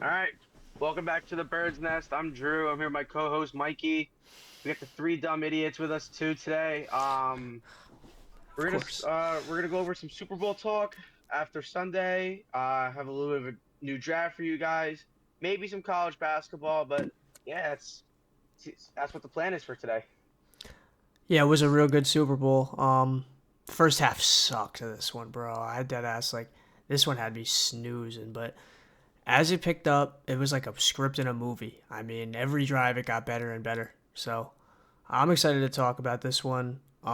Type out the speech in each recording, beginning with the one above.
All right. Welcome back to the Bird's Nest. I'm Drew. I'm here with my co-host Mikey. We got the three dumb idiots with us too today. Of course. We're gonna go over some Super Bowl talk after Sunday. Have a little bit of a new draft for you guys. Maybe some college basketball, but yeah, that's what the plan is for today. Yeah, it was a real good Super Bowl. First half sucked to this one, bro. I had dead ass like this one had me snoozing, but as it picked up, it was like a script in a movie. I mean, every drive it got better and better. So I'm excited to talk about this one. A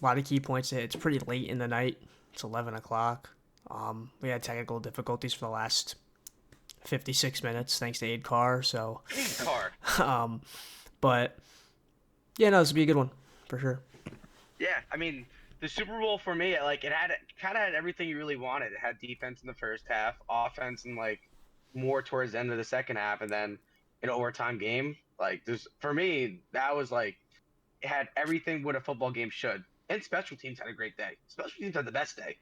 lot of key points. It's pretty late in the night. It's 11 o'clock. We had technical difficulties for the last 56 minutes thanks to Aid Carr. So, Hey, car. um, but yeah, no, this will be a good one for sure. Yeah, I mean the Super Bowl for me, like it had kind of had everything you really wanted. It had defense in the first half, offense and like more towards the end of the second half, and then an overtime game. Like there's for me, that was like it had everything what a football game should. And special teams had a great day. Special teams had the best day.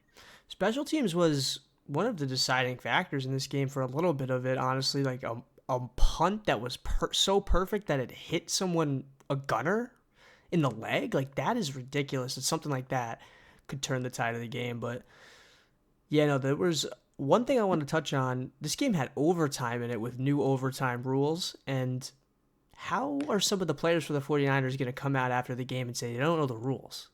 Special teams was one of the deciding factors in this game for a little bit of it, honestly. Like a punt that was so perfect that it hit someone, a gunner, in the leg. Like, that is ridiculous. It's something like that could turn the tide of the game. But yeah, no, there was one thing I want to touch on. This game had overtime in it with new overtime rules. And how are some of the players for the 49ers going to come out after the game and say they don't know the rules?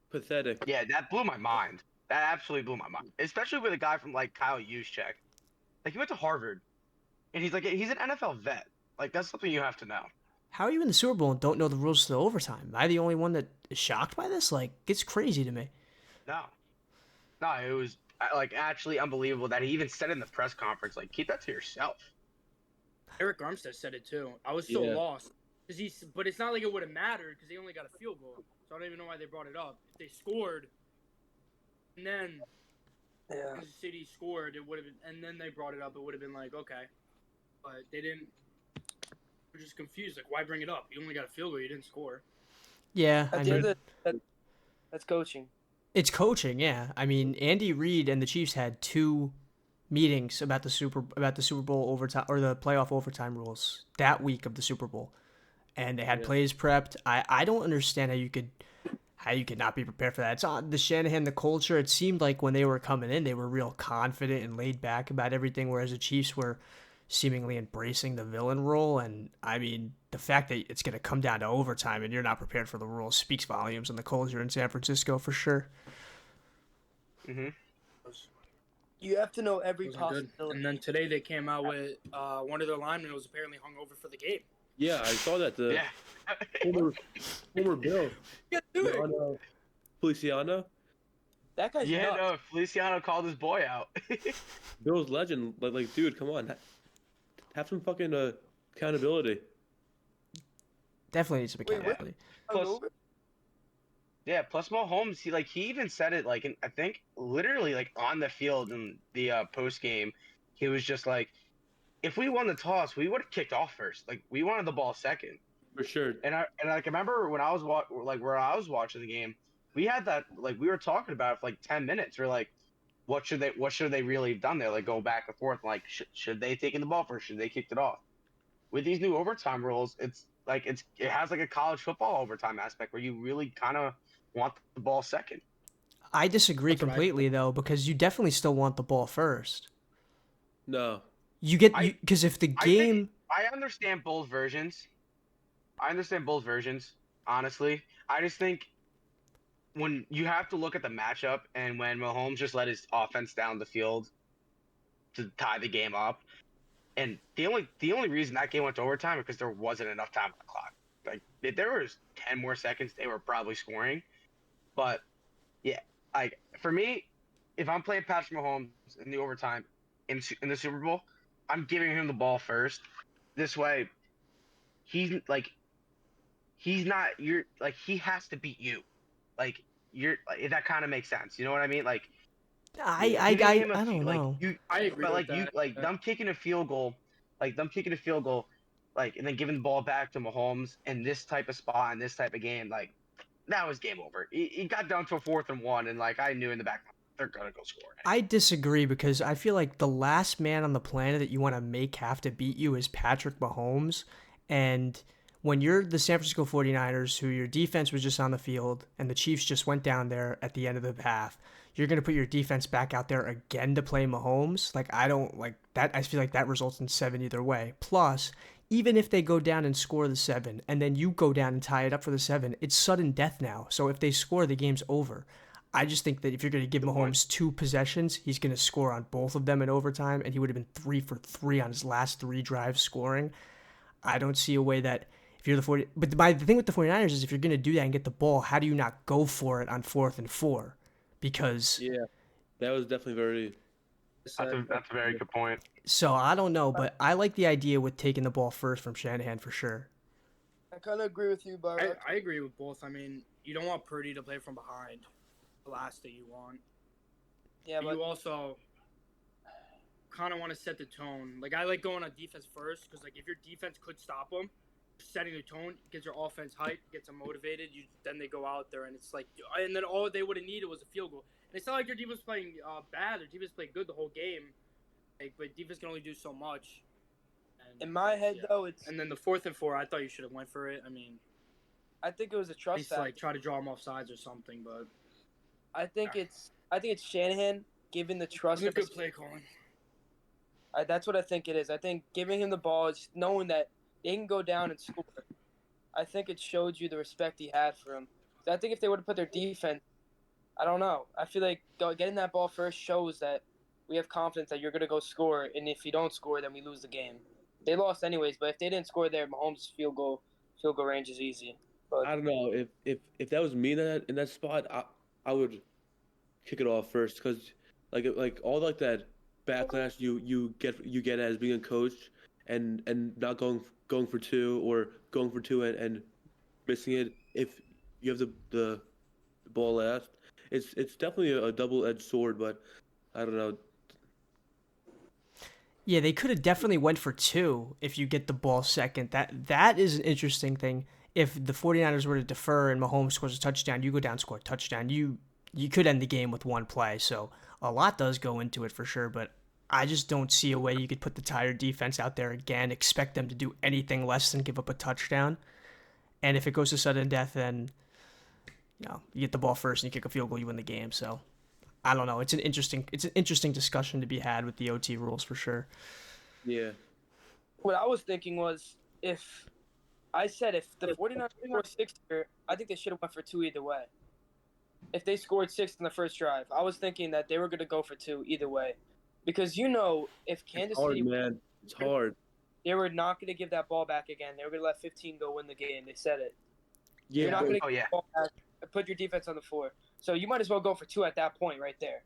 Pathetic. Yeah, that blew my mind. That absolutely blew my mind. Especially with a guy from like Kyle Juszczyk. Like he went to Harvard and he's an NFL vet. Like that's something you have to know. How are you in the Super Bowl and don't know the rules to the overtime? Am I the only one that is shocked by this? Like, it's crazy to me. No. No, it was like actually unbelievable that he even said in the press conference, like, keep that to yourself. Eric Armstead said it too. I was so Yeah. lost but it's not like it would have mattered because they only got a field goal. So I don't even know why they brought it up. If they scored, and then Kansas City scored, it would have been, and then they brought it up, it would have been like okay, but they didn't. We're just confused. Like, why bring it up? You only got a field goal. You didn't score. Yeah, I At the mean, end of that's coaching. it's coaching. Yeah, I mean, Andy Reid and the Chiefs had two meetings about the Super Bowl overtime or the playoff overtime rules that week of the Super Bowl, and they had Yeah. plays prepped. I don't understand how you could not be prepared for that. It's on the Shanahan, the culture. It seemed like when they were coming in, they were real confident and laid back about everything, whereas the Chiefs were seemingly embracing the villain role. And I mean, the fact that it's going to come down to overtime and you're not prepared for the rules speaks volumes on the culture in San Francisco for sure. Hmm. You have to know every Wasn't good. possibility. And then today they came out with one of their linemen was apparently hung over for the game. Yeah, I saw that. The Yeah. former Bill, Yeah, dude. Feliciano, That guy's Yeah, nuts. no, Feliciano called his boy out. Bill's legend. Like, dude, come on, have some fucking accountability. Definitely needs some Wait, what? accountability. Plus, Hungover? yeah, plus Mahomes, he even said it like I think literally like on the field in the post game, he was just like, if we won the toss, we would have kicked off first. Like we wanted the ball second. For sure. And like I remember when I was where I was watching the game, we had that like we were talking about it for like 10 minutes. We're like, what should they really have done there? Like go back and forth. Like should they taken the ball first? Should they kicked it off? With these new overtime rules, it has like a college football overtime aspect where you really kind of want the ball second. I disagree That's what I completely though, because you definitely still want the ball first. No. You get I because if the I think game, I understand both versions. I understand both versions. Honestly, I just think when you have to look at the matchup and when Mahomes just let his offense down the field to tie the game up, and the only reason that game went to overtime is because there wasn't enough time on the clock. Like if there was 10 more seconds, they were probably scoring. But yeah, like for me, if I'm playing Patrick Mahomes in the overtime in the Super Bowl, I'm giving him the ball first. This way, he's like he's not you're like he has to beat you. Like you're like, that kind of makes sense. You know what I mean? Like giving him a I don't like know. you, I agree but with like you that. like them kicking a field goal, like and then giving the ball back to Mahomes in this type of spot in this type of game, like that was game over. It got down to a 4th and 1, and like I knew in the back. they're gonna go score. I disagree because I feel like the last man on the planet that you want to make have to beat you is Patrick Mahomes. And when you're the San Francisco 49ers, who your defense was just on the field, and the Chiefs just went down there at the end of the half, you're going to put your defense back out there again to play Mahomes? Like, I don't like that. I feel like that results in 7 either way. Plus, even if they go down and score the 7, and then you go down and tie it up for the 7, it's sudden death now. So if they score, the game's over. I just think that if you're going to give Mahomes 2 possessions, he's going to score on both of them in overtime, and he would have been 3 for 3 on his last 3 drives scoring. I don't see a way that if you're the 40, but the thing with the 49ers is if you're going to do that and get the ball, how do you not go for it on 4th and 4? Because Yeah, that was definitely very. That's a very good point. so I don't know, but I like the idea with taking the ball first from Shanahan for sure. I kind of agree with you, but I agree with both. I mean, you don't want Purdy to play from behind. The last thing you want. yeah, But but you also kind of want to set the tone. Like, I like going on defense first because, like, if your defense could stop them, setting the tone gets your offense hyped, gets them motivated. Then they go out there and it's like, and then all they would have needed was a field goal. And it's not like your defense playing bad. Their defense played good the whole game. Like, but defense can only do so much. And, in my head though, it's And then the 4th and 4, I thought you should have went for it. I mean, I think it was a at trust least factor. like try to draw them off sides or something. But I think it's Shanahan giving the trust. it's a good play calling. That's what I think it is. I think giving him the ball is knowing that they can go down and score. I think it showed you the respect he had for him. So I think if they would have put their defense, I don't know. I feel like getting that ball first shows that we have confidence that you're going to go score, and if you don't score, then we lose the game. They lost anyways, but if they didn't score there, Mahomes' field goal range is easy. I don't know if that was me in that spot, I would kick it off first because like all like that backlash you get as being a coach and not going for 2 or going for 2 and missing it if you have the ball last. It's definitely a double-edged sword, but I don't know. Yeah, they could have definitely went for 2 if you get the ball second. That is an interesting thing. If the 49ers were to defer and Mahomes scores a touchdown, you go down, score a touchdown. You could end the game with 1 play. So a lot does go into it for sure, but I just don't see a way you could put the tired defense out there again, expect them to do anything less than give up a touchdown. And if it goes to sudden death, then you get the ball first and you kick a field goal, you win the game. So I don't know. It's an interesting discussion to be had with the OT rules for sure. Yeah. What I was thinking was if the 49ers scored 6 here, I think they should have went for 2 either way. If they scored 6 in the first drive, I was thinking that they were going to go for 2 either way. Because if Kansas City, Man. It's hard. they were not going to give that ball back again. They were going to let 15 go win the game. They said it. Yeah. You're not going to Oh, give yeah. the ball back and put your defense on the floor. So you might as well go for 2 at that point right there.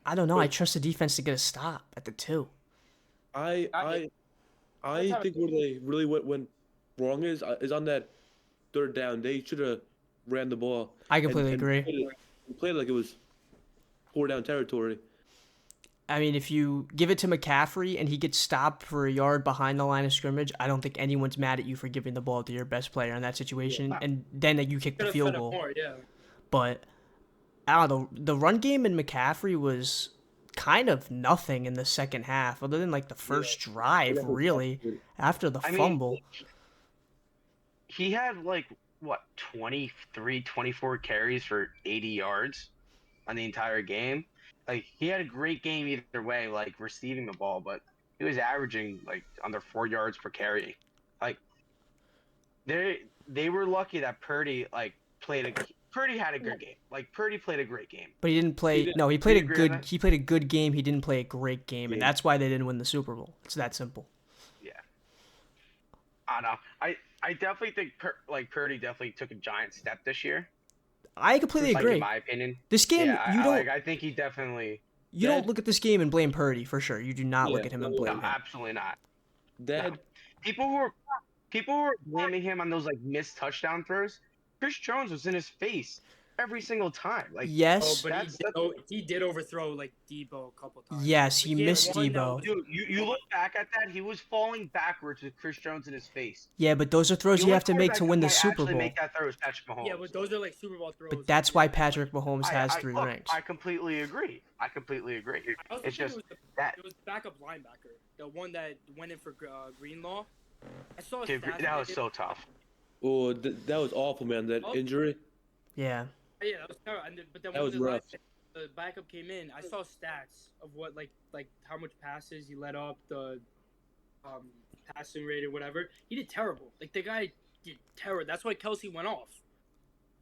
I don't know. I trust the defense to get a stop at the 2. I think where they really went wrong is on that 3rd down. They should have ran the ball. I completely agree. Played like it was 4 down territory. I mean, if you give it to McCaffrey and he gets stopped for a yard behind the line of scrimmage, I don't think anyone's mad at you for giving the ball to your best player in that situation. Yeah. And then you kick the Could've field fed it goal. more, yeah. But I don't know. The run game in McCaffrey was kind of nothing in the second half, other than like the first drive, really, after the fumble. He had like what 23, 24 carries for 80 yards on the entire game. Like he had a great game either way, like receiving the ball, but he was averaging like under 4 yards per carry. Like they were lucky that Purdy Purdy had a good game. Like Purdy played a great game. But he didn't play. No, he played a good. He played a good game. He didn't play a great game, and that's why they didn't win the Super Bowl. It's that simple. Yeah. I don't know. I definitely think Purdy definitely took a giant step this year. I completely agree. In my opinion, this game you don't. I think he definitely. You don't look at this game and blame Purdy for sure. You do not look at him and blame him. Absolutely not. That No. People who were blaming him on those like missed touchdown throws. Chris Jones was in his face every single time. Like, Oh, Yes. but he did overthrow like Debo a couple times. Yes, he Like, had missed one that Debo. was- dude, you look back at that, he was falling backwards with Chris Jones in his face. Yeah, but those are throws The you only have to make quarterback to that win the might Super actually Bowl. make that throw is Patrick Mahomes. Yeah, but those are like Super Bowl throws. But that's like, why yeah, Patrick Mahomes has 3 look, rings. I completely agree. I I also It's think just it was that it was the backup linebacker, the one that went in for Greenlaw. I saw his dude, stats that was today. so tough. Oh, that was awful, man. That Oh. injury. Yeah. Yeah, that was terrible. But then That when was the rough. the backup came in, I saw stats of what like how much passes he let up, the passing rate or whatever. He did terrible. Like the guy did terrible. That's why Kelsey went off.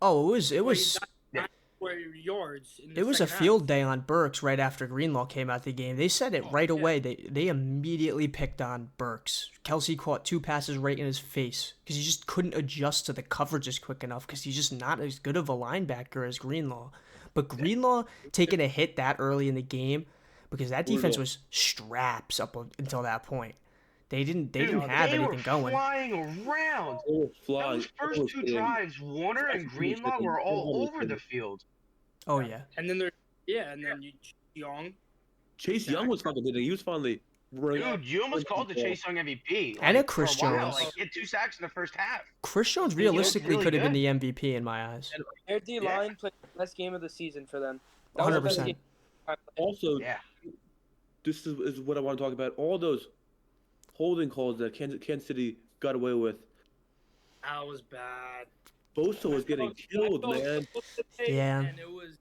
Oh, it Where he was got 94 yards in the it was a second field half. day on Burks right after Greenlaw came out the game. They said it Oh, right yeah. away. They immediately picked on Burks. Kelsey caught 2 passes right in his face because he just couldn't adjust to the coverages quick enough because he's just not as good of a linebacker as Greenlaw. But Greenlaw taking a hit that early in the game because that defense Brutal. was straps up until that point. They didn't Dude, have they were anything going. flying around. They were flying. Those first Everyone was 2 hitting. drives, Warner and Greenlaw were all over the field. Oh yeah. And then Young. Chase Young was fucking hitting. He was finally. Dude, you almost called the Chase Young MVP. And a like, Chris for a while. Jones. Like, he had 2 sacks in the first half. Chris Jones He looked realistically really could have been good. the MVP in my eyes. Their D line played the best game of the season for them. That was the best 100%. game. Also, Yeah. this is what I want to talk about. All those holding calls that Kansas City got away with. That was bad. Bosa was getting killed, man. Yeah. And it was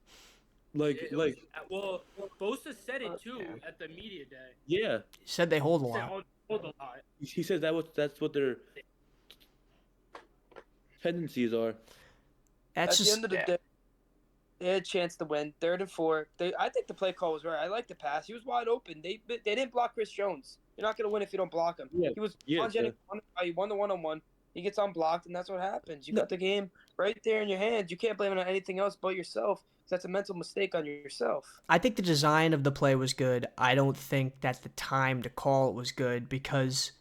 Like, well, Bosa said it too Yeah. at the media day. yeah. He said they hold a He said, lot. hold a lot. He said that's what their tendencies are. That's At the just end of the yeah. day, they had a chance to win. 3rd and 4. I think the play call was right. I like the pass. He was wide open. They didn't block Chris Jones. You're not gonna win if you don't block him. Yeah, He was yeah, on Jennings. He won the 1-on-1. He gets unblocked, and that's what happens. You got the game right there in your hands. You can't blame it on anything else but yourself. That's a mental mistake on yourself. I think the design of the play was good. I don't think that the time to call it was good because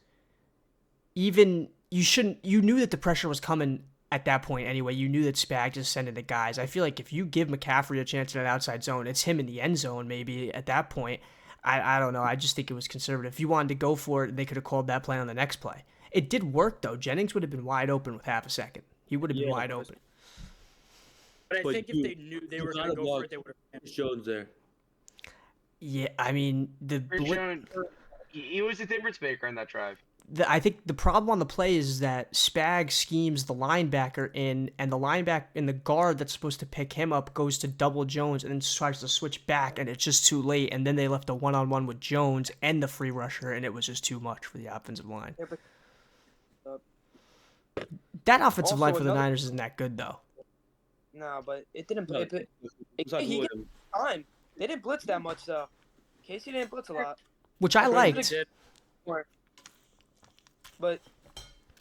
even you knew that the pressure was coming at that point anyway. You knew that Spag just sending the guys. I feel like if you give McCaffrey a chance in an outside zone, it's him in the end zone maybe at that point. I don't know. I just think it was conservative. If you wanted to go for it, they could have called that play on the next play. It did work though. Jennings would have been wide open with half a second. He would have been Yeah, wide open. But I But think if they knew they were going to go for it, they would have. Chris Jones there. Yeah, I mean Chris Jones, he was a difference maker in that drive. I think the problem on the play is that Spag schemes the linebacker in, and the linebacker and the guard that's supposed to pick him up goes to double Jones and then tries to switch back, and it's just too late. And then they left a one-on-one with Jones and the free rusher, and it was just too much for the offensive line. Yeah, but, That offensive Also, line for the another- Niners isn't that good though. no, but it didn't. No, It, it's not he good. got time. They didn't blitz that much though. Casey didn't blitz a lot. Which I They liked. did. But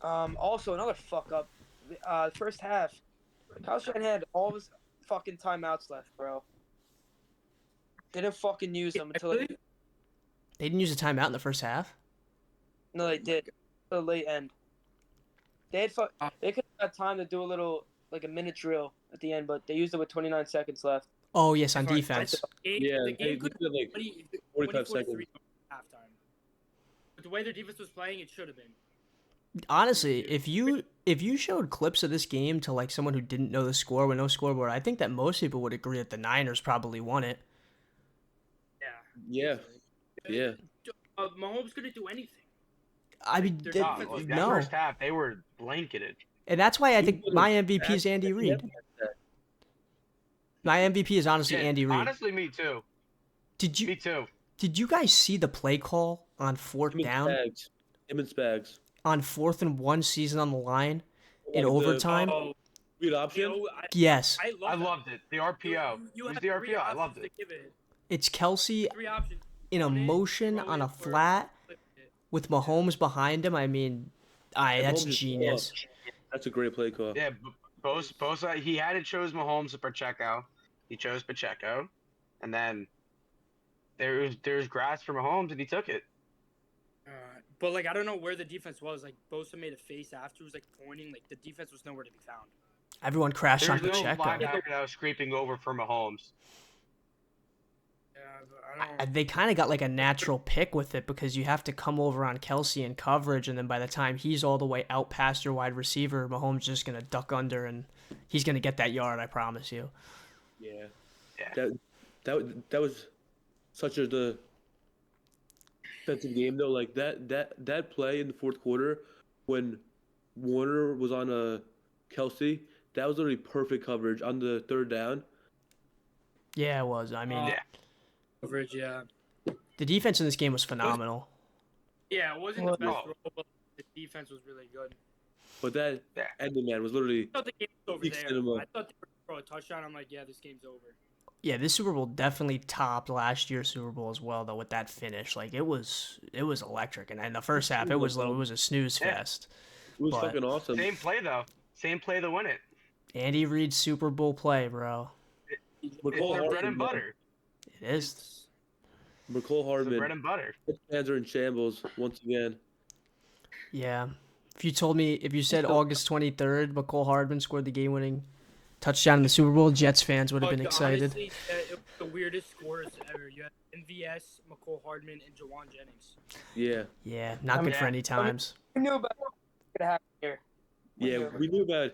also another fuck up. First half, Kyle Shanahan had all of his fucking timeouts left, bro. They didn't fucking use them until They didn't use a timeout in the first half. no, they did. The late end. They could have had time to do a little like a minute drill at the end, but they used it with 29 seconds left. Oh yes, on defense. Yeah, The game could did like 45 seconds. halftime. But the way their defense was playing, it should have been. Honestly, if you showed clips of this game to like someone who didn't know the score with no scoreboard, I think that most people would agree that the Niners probably won it. Yeah, yeah. Mahomes couldn't do anything. I mean, Their No, defense was that no, first half they were blanketed. and that's why I He think could've my MVP is Andy Yeah, Reid. My MVP is honestly Yeah, Andy Reid. Honestly, me too. Did Me you too. did you guys see the play call on fourth down Him and Spags. on 4th and 1 season on the line in Like the overtime? Oh, read option. you know, Yes, I loved it. The RPO. You It was had the three RPO. I loved options it. to give it. it's Kelsey 3 options. in a Run it, motion throw on it, a or flat flip it. with Mahomes behind him. I mean, that's Mahomes is genius. off. That's a great play call. Yeah, Bosa, he had to chose Mahomes or Pacheco. He chose Pacheco, and then there's grass for Mahomes, and he took it. But like I don't know where the defense was. Like Bosa made a face after, was like pointing. Like the defense was nowhere to be found. Everyone crashed on There's no Pacheco. linebacker that was scraping over for Mahomes. Yeah, but I don't. They kind of got like a natural pick with it because you have to come over on Kelsey in coverage, and then by the time he's all the way out past your wide receiver, Mahomes is just gonna duck under and he's gonna get that yard. I promise you. Yeah. Yeah. That was such a defensive game though. Like that play in the fourth quarter when Warner was on Kelsey, that was literally perfect coverage on the third down. Yeah, it was. I mean, Yeah. Coverage, yeah. the defense in this game was phenomenal. Yeah, it wasn't the Well, best no. role, but the defense was really good. But that Yeah. ending man was literally I thought the game was over Big there. cinema. I thought they were going to throw a touchdown. I'm like, yeah, this game's over. Yeah, this Super Bowl definitely topped last year's Super Bowl as well, though. With that finish, like it was electric, and in the first half, it was a snooze Yeah. fest. it was But- fucking awesome. Same play though. Same play to win it. Andy Reid's Super Bowl play, bro. It's McCall their bread Hardman, and butter. It is. McCall It's the bread Hardman. and butter. His fans are in shambles once again. Yeah. If you said August 23rd, McCole Hardman scored the game-winning touchdown in the Super Bowl, Jets fans would have been But excited. Honestly, it was the weirdest scores ever. You had MVS, McCole Hardman, and Jawan Jennings. Yeah. Yeah, not good for any times. We knew about what was gonna happen here. Yeah, we knew about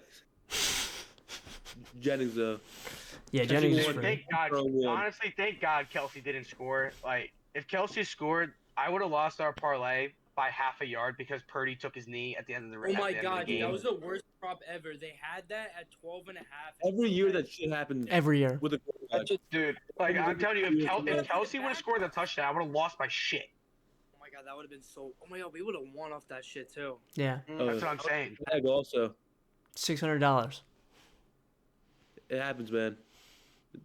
Jennings though. Yeah, Catching Jennings is one. free. Thank God. Throw one. Honestly, thank God Kelsey didn't score. Like, if Kelsey scored, I would have lost our parlay by half a yard because Purdy took his knee at the end of the Oh my at the end of god, the dude, game. that was the worst prop ever. They had that at 12 and a half. Every year that shit happens Every year. with a That quarterback. just, Dude, like I'm telling you, if Kelsey would have scored the touchdown, I would have lost my shit. Oh my god, that would have been so. Oh my god, we would have won off that shit too. Yeah, That's what I'm saying. Tag also. $600. It happens, man.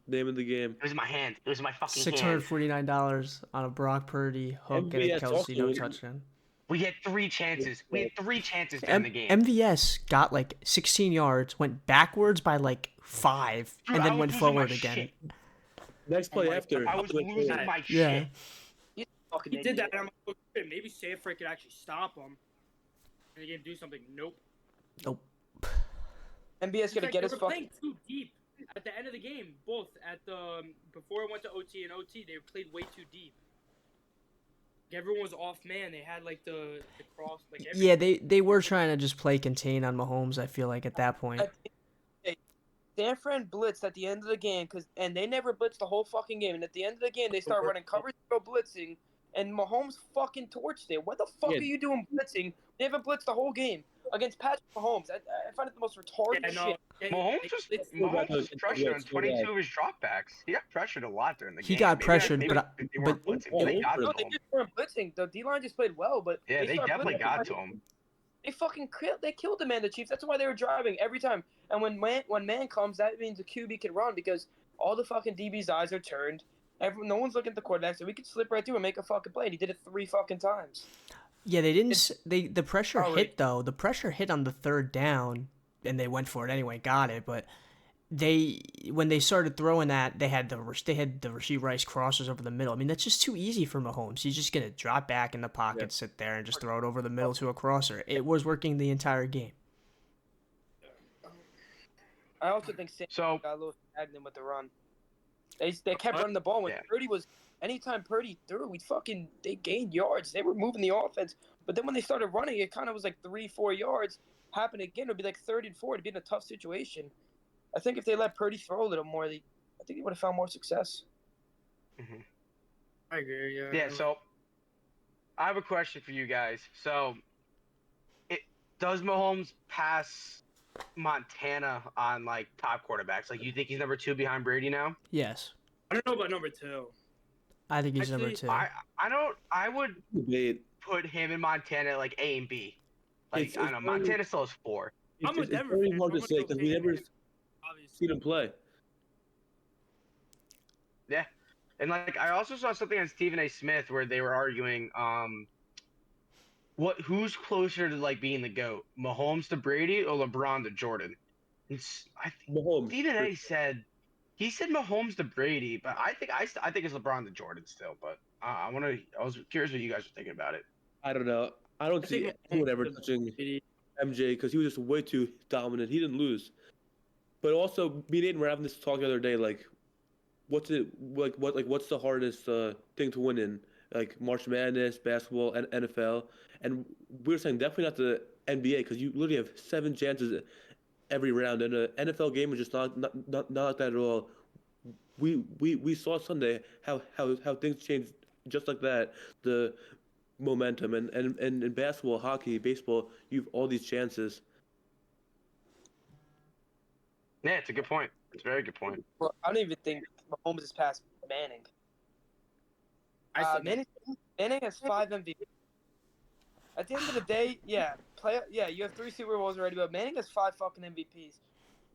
Name of the game. It was my hand. It was my fucking hand. $649 on a Brock Purdy hook and a MVS Kelsey no also- touchdown. We had 3 chances. We had 3 chances during the game. MVS got like 16 yards, went backwards by like 5, Dude, and I then was went losing forward my again. shit. Next play my after. I was losing my Yeah. shit. fucking He did idiot. that, and I'm like, oh, shit, maybe Sanford could actually stop him. And the game do something. Nope. Nope. MBS It's gonna like get they his were fucking. playing too deep at the end of the game. Both at the before it went to OT and OT, they played way too deep. Everyone was off man. They had like the cross. Like Yeah, they were trying to just play contain on Mahomes, I feel like, at that point. San Fran blitzed at the end of the game and they never blitzed the whole fucking game. And at the end of the game, they start running cover zero blitzing, and Mahomes fucking torched it. What the fuck Yeah. are you doing blitzing? They haven't blitzed the whole game against Patrick Mahomes. I find it the most retarded yeah, no, shit. Mahomes was pressured on 22 of his dropbacks. He got pressured a lot during the game. He got Maybe pressured, maybe but they weren't blitzing. but they got to No, they him. just weren't blitzing. The D line just played well, but Yeah, they started definitely blitzing. got to him. They fucking killed the man, the Chiefs. That's why they were driving every time. And when man comes, that means the QB can run because all the fucking DB's eyes are turned. No one's looking at the quarterback, so we could slip right through and make a fucking play. And he did it 3 fucking times. Yeah, they didn't. The pressure Oh, hit though. The pressure hit on the third down, and they went for it anyway. Got it, but when they started throwing that, they had the Rasheed Rice crossers over the middle. I mean, that's just too easy for Mahomes. He's just gonna drop back in the pocket, sit there, and just throw it over the middle to a crosser. It was working the entire game. I also think Sam So got a little stagnant with the run. They kept running the ball when Yeah. Purdy was. Anytime Purdy threw, they gained yards. They were moving the offense, but then when they started running, it kind of was like 3-4 yards. Happen again, it'd be like 3rd and 4. It'd be in a tough situation. I think if they let Purdy throw a little more, I think they would have found more success. I agree. Yeah. yeah, so I have a question for you guys. So, does Mahomes pass Montana on like top quarterbacks? Like, you think he's number 2 behind Brady now? Yes, I don't know about number 2. I think he's number Actually, 2. I don't. I would Debate. put him and Montana at like A and B. Like It's I don't know. very- Montana still has 4. I'm a It's Denver very fan, hard so to I'm say gonna because go we never Denver, obviously. seen him play. Yeah, and like I also saw something on Stephen A. Smith where they were arguing, who's closer to like being the GOAT, Mahomes to Brady or LeBron to Jordan? Mahomes. Stephen A. said Mahomes to Brady, but I think it's LeBron to Jordan still. But I was curious what you guys were thinking about it. I don't know. I don't I see think anyone Mahomes ever is- touching MJ because he was just way too dominant. He didn't lose. But also, me and Aiden were having this talk the other day. Like, what's what's the hardest thing to win in like March Madness, basketball, and NFL? And we were saying definitely not the NBA because you literally have 7 chances every round, and an NFL game is just not like that at all. We saw Sunday how things changed just like that. The momentum and in basketball, hockey, baseball, you've all these chances. Yeah, it's a good point. It's a very good point. Well, I don't even think Mahomes is past Manning. I said that. Manning has 5 MVPs. At the end of the day, you have 3 Super Bowls already, but Manning has 5 fucking MVPs.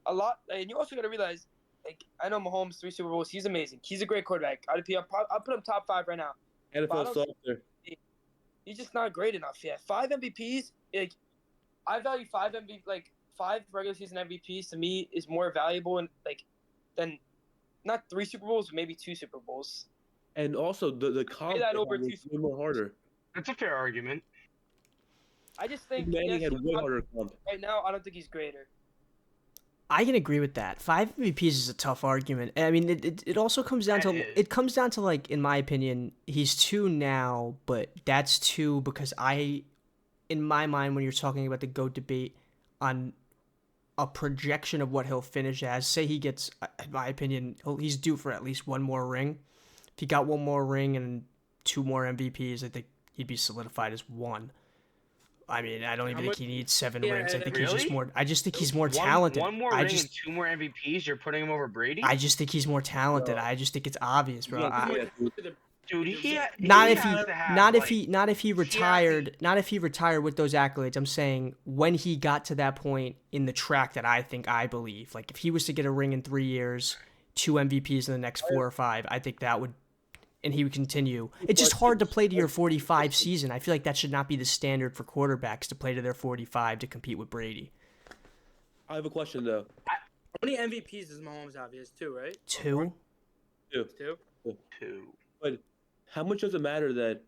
A lot, and you also got to realize, like, I know Mahomes 3 Super Bowls. He's amazing. He's a great quarterback. I'll put him top 5 right now. NFL soft there. He's just not great enough yet. 5 MVPs, like, I value 5 MVP, like 5 regular season MVPs to me is more valuable and than not 3 Super Bowls, but maybe 2 Super Bowls. And also the comp that over was way more harder. That's a fair argument. I just think Manning had way harder comp. right now. I don't think he's greater. I can agree with that. 5 MVPs is a tough argument. I mean, it also comes down to like, in my opinion, he's 2 now, but that's 2 because in my mind, when you're talking about the GOAT debate on a projection of what he'll finish as, say he gets, in my opinion, he's due for at least 1 more ring. If he got 1 more ring and 2 more MVPs, I think he'd be solidified as 1. I mean, I don't even think he needs 7 rings. I think he's just more. I just think he's more talented. 1 more ring and 2 more MVPs. You're putting him over Brady. I just think he's more talented. I just think it's obvious, bro. Dude, not if he retired with those accolades. I'm saying when he got to that point in the track that I believe, like if he was to get a ring in 3 years, 2 MVPs in the next 4 or 5, I think that would. And he would continue. It's just hard to play to your 45 season. I feel like that should not be the standard for quarterbacks to play to their 45 to compete with Brady. I have a question though. How many MVPs does Mahomes have? He has 2, right? 2? 2. 2. But how much does it matter that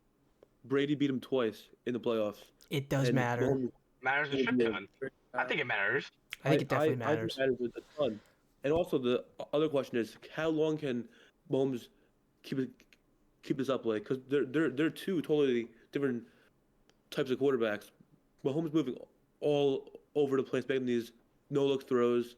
Brady beat him twice in the playoffs? It does matter. Matters a shit ton. I think it matters. I think it definitely matters. I think it matters a ton. And also the other question is, how long can Mahomes keep this up, like, because they're 2 totally different types of quarterbacks. Mahomes moving all over the place, making these no-look throws.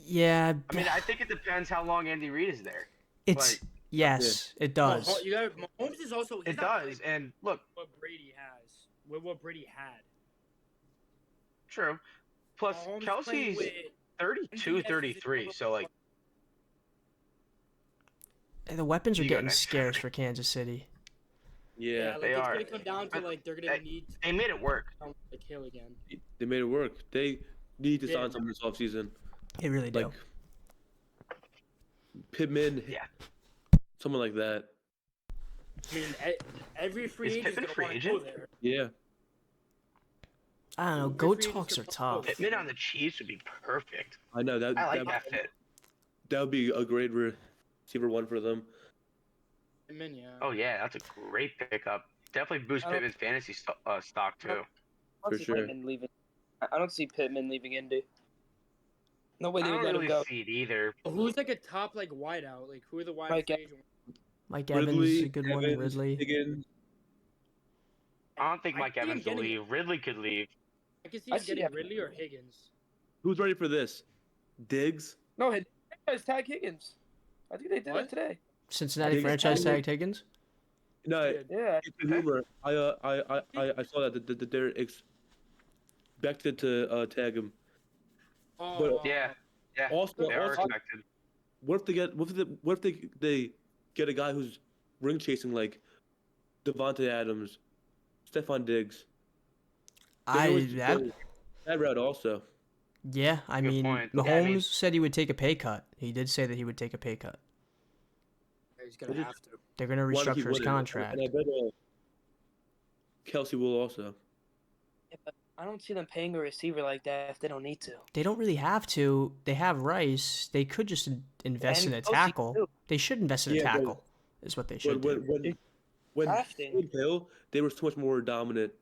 Yeah. I mean, I think it depends how long Andy Reid is there. It's yes, it does. Mahomes is also. It does, and look. What Brady has, with what Brady had. True. Plus, Mahomes Kelsey's 32, 33, so like. And the weapons are getting scarce for Kansas City. Yeah, they are. It's gonna come down to like they're gonna need. They made it work. Like Hill again. They made it work. They need to sign someone this offseason. They really do. Like Pittman. Yeah. Someone like that. I mean, every free agent is gonna want to go there. Yeah. I don't know. GOAT talks are tough. Pittman on the Chiefs would be perfect. I know that. I like that fit. That would be a great receiver 1 for them. Pittman, yeah. Oh yeah, that's a great pickup. Definitely boost Pittman's fantasy stock too. For sure. I don't see Pittman leaving Indy. No way I they would don't let him really go. see it either. Who's like a top like wideout? Like who are the wideouts? Mike Evans is a good one. Ridley. Higgins. I don't think Mike Evans will leave. Ridley could leave. I can see him getting Ridley or Higgins. Who's ready for this? Diggs? No, franchise tag Higgins. I think they did it today. Cincinnati franchise tag Higgins. No, Yeah. it's a rumor. I saw that they're expected to tag him. Oh, yeah. Also, they are expected. What if they get a guy who's ring chasing like Devontae Adams, Stephon Diggs? That route also. Yeah, I mean, point. Mahomes said he would take a pay cut. He did say that he would take a pay cut. He's gonna have to. They're gonna restructure his contract. And I bet Kelsey will also. Yeah, but I don't see them paying a receiver like that if they don't need to. They don't really have to. They have Rice. They could just invest in a tackle. They should invest in a tackle. Is what they should do. When Hill, they were so much more dominant.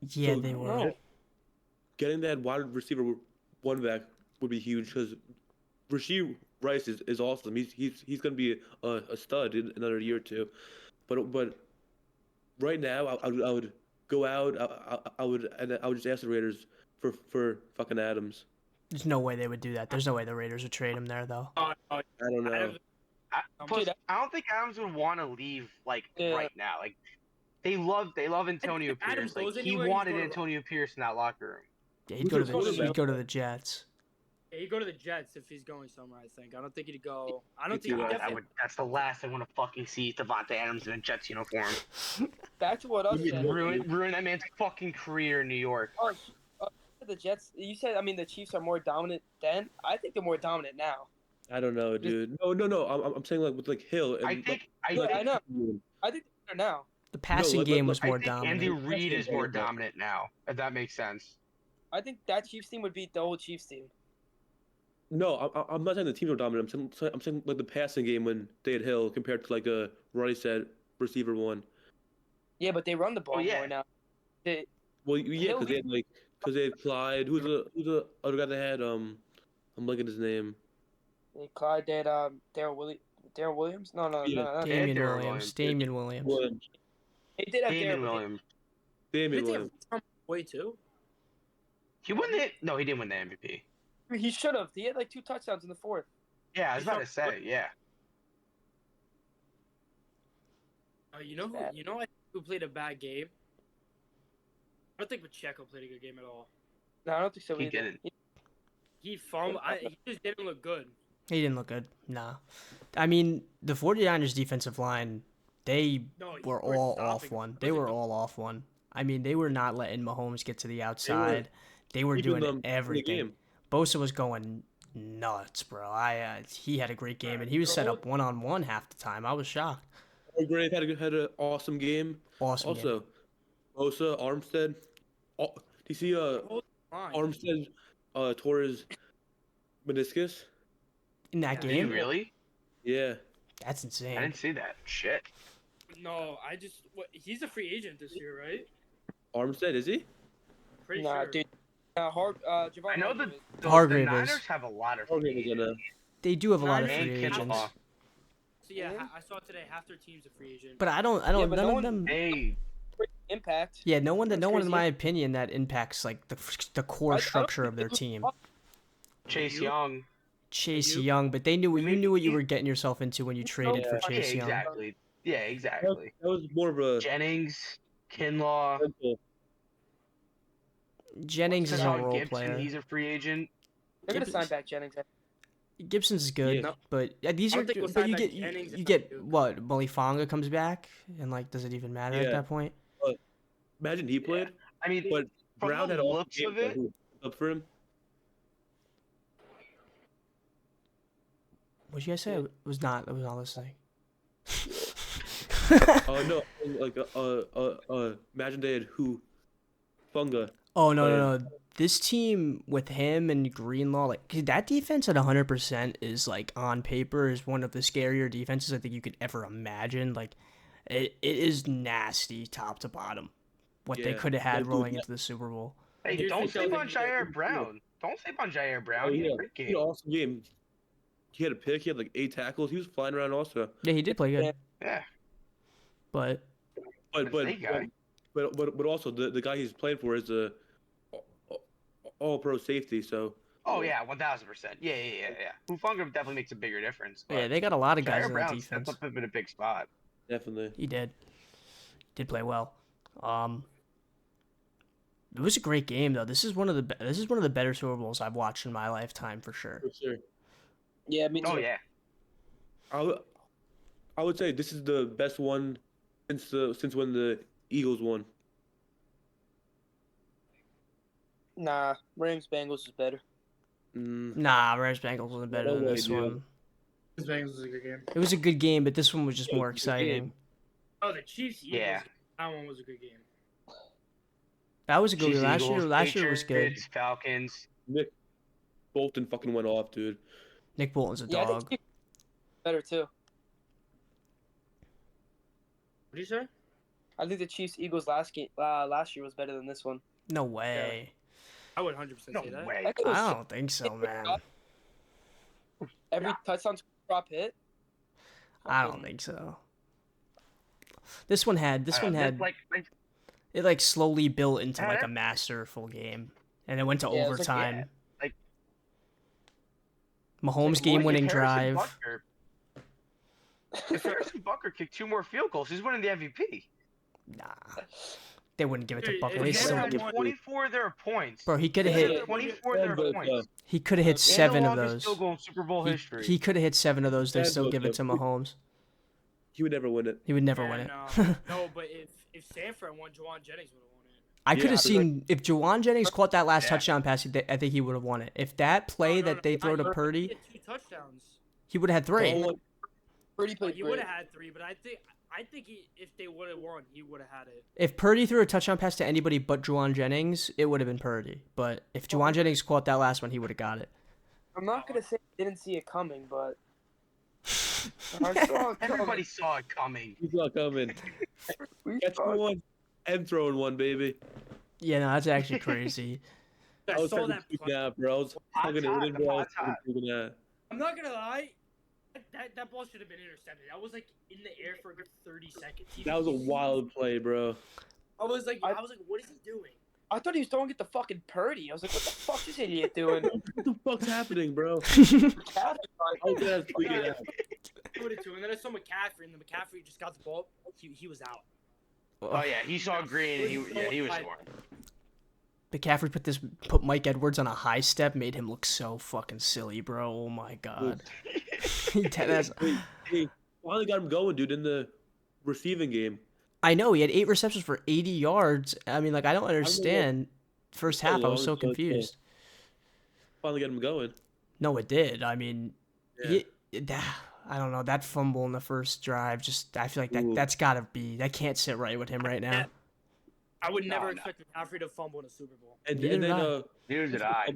Yeah, they were. getting that wide receiver one back would be huge because Rasheed Rice is awesome. He's gonna be a stud in another year or two. But right now, I would go out. I would just ask the Raiders for fucking Adams. There's no way they would do that. There's no way the Raiders would trade him there, though. Oh, I don't know. Adams, Plus, Dude, I don't think Adams would want to leave like Yeah. right now. Like they love Antonio if Adams Pierce. Like goes he anywhere, he's wanted going to- Antonio Pierce in that locker room. Yeah, Who's your quarterback? he'd go to the Jets. yeah, he'd go to the Jets if he's going somewhere. I think. I don't think he'd go. I don't He'd think do he that. definitely. That's the last I want to fucking see is Devontae Adams in a Jets uniform. Back to what us You said. mean Ruin that man's fucking career in New York. The Jets. You said. I mean, the Chiefs are more dominant then. I think they're more dominant now. I don't know, dude. No. I'm saying like with like Hill. And, I think Yeah, I know. Like, I think they're better now. The passing let- game let- was I more think dominant. Andy Reid is more That's- dominant now. If that makes sense. I think that Chiefs team would beat the old Chiefs team. no, I'm not saying the teams are dominant. I'm saying like the passing game when they had Hill compared to like a Rice at receiver one. Yeah, but they run the ball Oh, yeah. more now. They, Well, yeah, Hill, because they had Clyde. Who's the other guy they had? I'm blanking his name. Clyde did Darryl Williams? No, Yeah. no. Damian Darryl Williams. Williams. Damian Williams. Williams. They did have Damon Darryl Williams. Damian Did they Williams. have Tom Way too? He won the No, he didn't win the MVP. He should have. He had like 2 touchdowns in the fourth. Yeah, I was about to say, yeah. You know who? You know who played a bad game? I don't think Pacheco played a good game at all. No, I don't think so He either. didn't. He fumbled. He just didn't look good. He didn't look good. Nah. I mean, the 49ers defensive line, they No, he were was all stopping off him. one. It They was were like all off one. I mean, they were not letting Mahomes get to the outside. They were Keeping them doing in the everything. game. Bosa was going nuts, bro. He had a great game, and he was set up one-on-one half the time. I was shocked. Grave had an awesome game. Awesome game. Also, Bosa, Armstead. Do you see Fine. Armstead tore his meniscus? In that Yeah. Did he game, really? Yeah. that's I insane. didn't see that. Shit. No, he's a free agent this year, right? Armstead, is he? Pretty Nah, sure. dude. Javon I know Hargrave is- the Hargrave is. Niners have a lot of Hargrave is gonna. They do have a lot of And free Kinlaw. agents, So yeah, Yeah. I saw today half their team's a free agent. but I don't. Yeah, but none no of one- them. Hey, Impact. Yeah, no one. That's No one, in crazy. my opinion, that impacts like the core I structure don't of their think team. Chase You? Young. Chase You? Young, but they knew I you mean, knew what you he- were getting yourself into when you traded for Yeah. Yeah, Chase Young. exactly. Yeah, exactly. That was more of a. Jennings, Kinlaw, Jennings is a Terrell role Gibson. player. He's a free agent. They're gonna Gibson's- sign back Jennings. Gibson's is good, Yeah. but these I are. don't think we'll But sign you back get Jennings you if get I do. what? Malifonga comes back, and like, does it even matter at Yeah. that point? Imagine he played, I mean, but from Brown the had all looks games of that it, who up for him. What'd you guys say? I was not listening. No, like imagine they had who, Funga. Oh no, But- no, no! This team with him and Greenlaw, like that defense at 100% is like on paper is one of the scarier defenses I think you could ever imagine. Like, it is nasty top to bottom. What they Yeah. could have had Like, dude, rolling that- into the Super Bowl. hey, do don't think sleep they'll on be- Jair Brown. Don't sleep on Jair Brown. Oh He had yeah, a great he had game. an awesome game. He had a pick. He had like 8 tackles. He was flying around also. Yeah, he did play good, Yeah, but But Snake guy. but also the guy he's playing for is a all pro safety. So Oh yeah, 1000%. Yeah. Hufunga definitely makes a bigger difference. But yeah, they got a lot of guys Jair in that Brown defense. stepped up in a big spot. definitely. He did play well. It was a great game though. This is one of the better Super Bowls I've watched in my lifetime for sure. For sure. Yeah, me too. Oh yeah. I would say this is the best one since when the Eagles won. Nah, Rams Bengals is better. Nah, Rams Bengals wasn't better No than way, this dude. one. This Bengals was a good game. It was a good game, but this one was just Yeah, more it was a good exciting. game. Oh, the Chiefs. Eagles, Yeah. That one was a good game. That was a good Chiefs, game. Eagles, Last year was good. Patriots, Falcons. Nick Bolton fucking went off, dude. Nick Bolton's a Yeah, I think dog. Chiefs better too. What do you say? I think the Chiefs Eagles last year was better than this one. No way. I would 100% No say that. way. I think it was I don't think so, man. every touchdown drop hit. I don't think so. This one had it like slowly built into like a masterful game, and it went to Yeah, it was like- overtime. like- Mahomes Like, game-winning if Harrison drive. Butker- If Harrison Butker kicked 2 more field goals, he's winning the MVP. Nah, they wouldn't give it to Dude, Butker. if They he still had would give. 24 of their points. Bro, he could have Yeah, hit. 24 of their points. He could have hit And the 7 of longest those. field goal in Super Bowl history. He could have hit 7 of those. They Yeah, still but give it to Mahomes. He would never win it. He would never Yeah, win it. No, but if Sanford won, Juwan Jennings would have won it. I could Yeah, have seen if Juwan Jennings caught that last Yeah. touchdown pass. I think he would have won it. If that play that they throw to He Purdy, had 2 touchdowns. he would have had 3. Oh, Pretty played He great. would have had 3, but I think if they would have won, he would have had it. If Purdy threw a touchdown pass to anybody but Juwan Jennings, it would have been Purdy. But if Juwan Jennings caught that last one, he would have got it. I'm not gonna say I didn't see it coming, but I saw it coming. Everybody saw it coming. he's not coming. We Catch saw it. one and throwing one, baby. Yeah, no, that's actually crazy. I was saw fucking that freaking play. out, bro. I was Hot fucking top, in, bro. I was hot top. fucking freaking out. I'm not gonna lie. That ball should have been intercepted. That was like in the air for a good 30 seconds. That was a wild play, bro. I was like, what is he doing? I thought he was throwing it to fucking Purdy. I was like, what the fuck is this idiot doing? What the fuck's happening, bro? Catherine, I was just freaking out. Threw it to him, and then I saw McCaffrey, and then McCaffrey just got the ball. He was out. Oh yeah, he saw green and he was scoring. McCaffrey put Mike Edwards on a high step, made him look so fucking silly, bro. Oh my god. Hey, finally got him going, dude, in the receiving game. I know he had 8 receptions for 80 yards. I mean, like I don't understand. First half, I was so confused. Finally got him going. No, it did. I mean, Yeah. I don't know, that fumble in the first drive. I feel like Ooh. that can't sit right with him right now. I would never No. expect McCaffrey to fumble in a Super Bowl. And Neither then did Neither did I.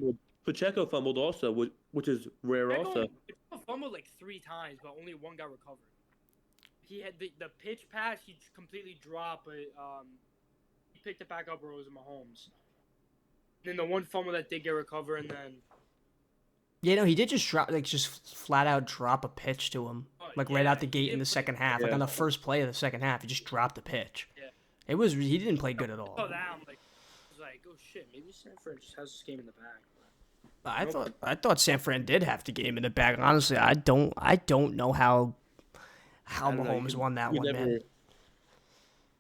Pacheco fumbled also, which is rare also. Pacheco fumbled like 3 times, but only 1 got recovered. He had the pitch pass. He completely dropped, but he picked it back up where it was Mahomes. And then the one fumble that did get recovered, and then Yeah, no, he did just flat out drop a pitch to him, like right yeah, out the he gate in didn't the play- second half. Like Yeah. on the first play of the second half, he just dropped the pitch. Yeah. He didn't play good at all. oh that I'm like, I was like, oh shit, maybe Sanford just has this game in the bag. I thought San Fran did have the game in the bag. Honestly, I don't know how I don't know, Mahomes won that you one, never man.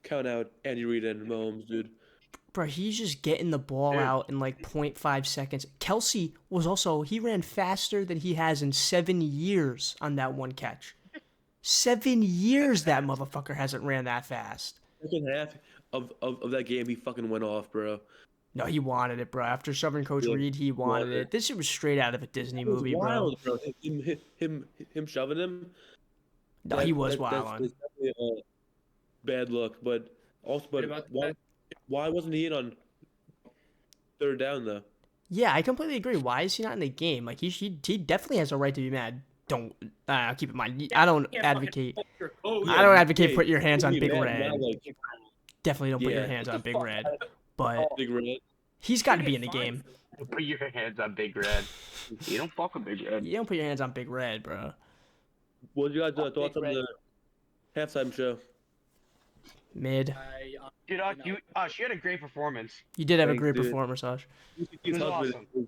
count out Andy Reid and Mahomes, dude. Bro, he's just getting the ball Dude. out in like 0.5 seconds. Kelsey he ran faster than he has in 7 years on that one catch. 7 years that motherfucker hasn't ran that fast. Second half of that game, he fucking went off, bro. No, he wanted it, bro. After shoving Coach Yeah, Reed, he wanted wanted it. This shit was straight out of a Disney It was movie, bro. wild, bro. Him shoving him. No, he was wild. That's definitely a bad look, but also, What about why wasn't he in on 3rd down though? Yeah, I completely agree. Why is he not in the game? Like he definitely has a right to be mad. Don't keep in mind. I don't Yeah, fucking advocate. hold your coat. I don't advocate yeah, put your hands on He Big mad, Red. not like Definitely don't put your Yeah. hands on Big fuck Red. out of- But Big Red. he's got to You be get in the fined game. for that. Put your hands on Big Red. You don't fuck with Big Red. You don't put your hands on Big Red, bro. What did you guys Big thoughts on Red. the halftime show? Mid. Dude, she had a great performance. You did have a Thanks, great dude. performance, Josh. His was husband awesome. was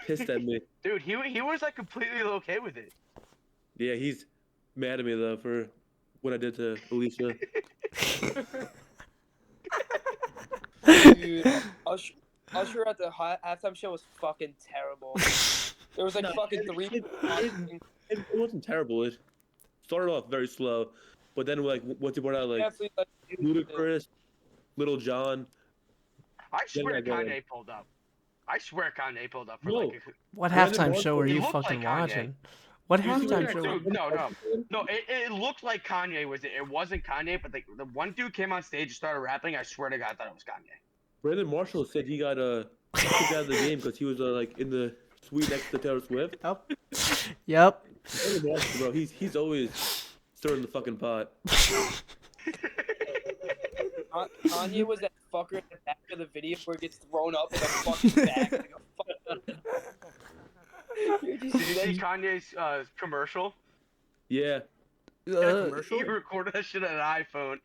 pissed at me. Dude, he was like completely okay with it. Yeah, he's mad at me though for what I did to Alicia. Dude, Usher at the halftime show was fucking terrible. There was like No, fucking 3. It wasn't terrible. It started off very slow, but then like once he brought out like Definitely, like, Ludacris, Little John. I swear yeah, go ahead. Kanye pulled up. I swear Kanye pulled up for No. like What Brandon halftime Marshall, show are he you looked fucking like Kanye. watching? What You see halftime what- show? Dude, no. It looked like Kanye was it. It wasn't Kanye, but the one dude came on stage and started rapping. I swear to God, I thought it was Kanye. Brandon Marshall said he got kicked out of the game because he was like in the suite next to Taylor Swift. Yep. Brandon Marshall, bro, he's always stirring the fucking pot. Kanye was that fucker in the back of the video where it gets thrown up in the fucking back like a fucking. You're just Did you see Kanye's commercial? Yeah. Commercial? He recorded that shit on an iPhone.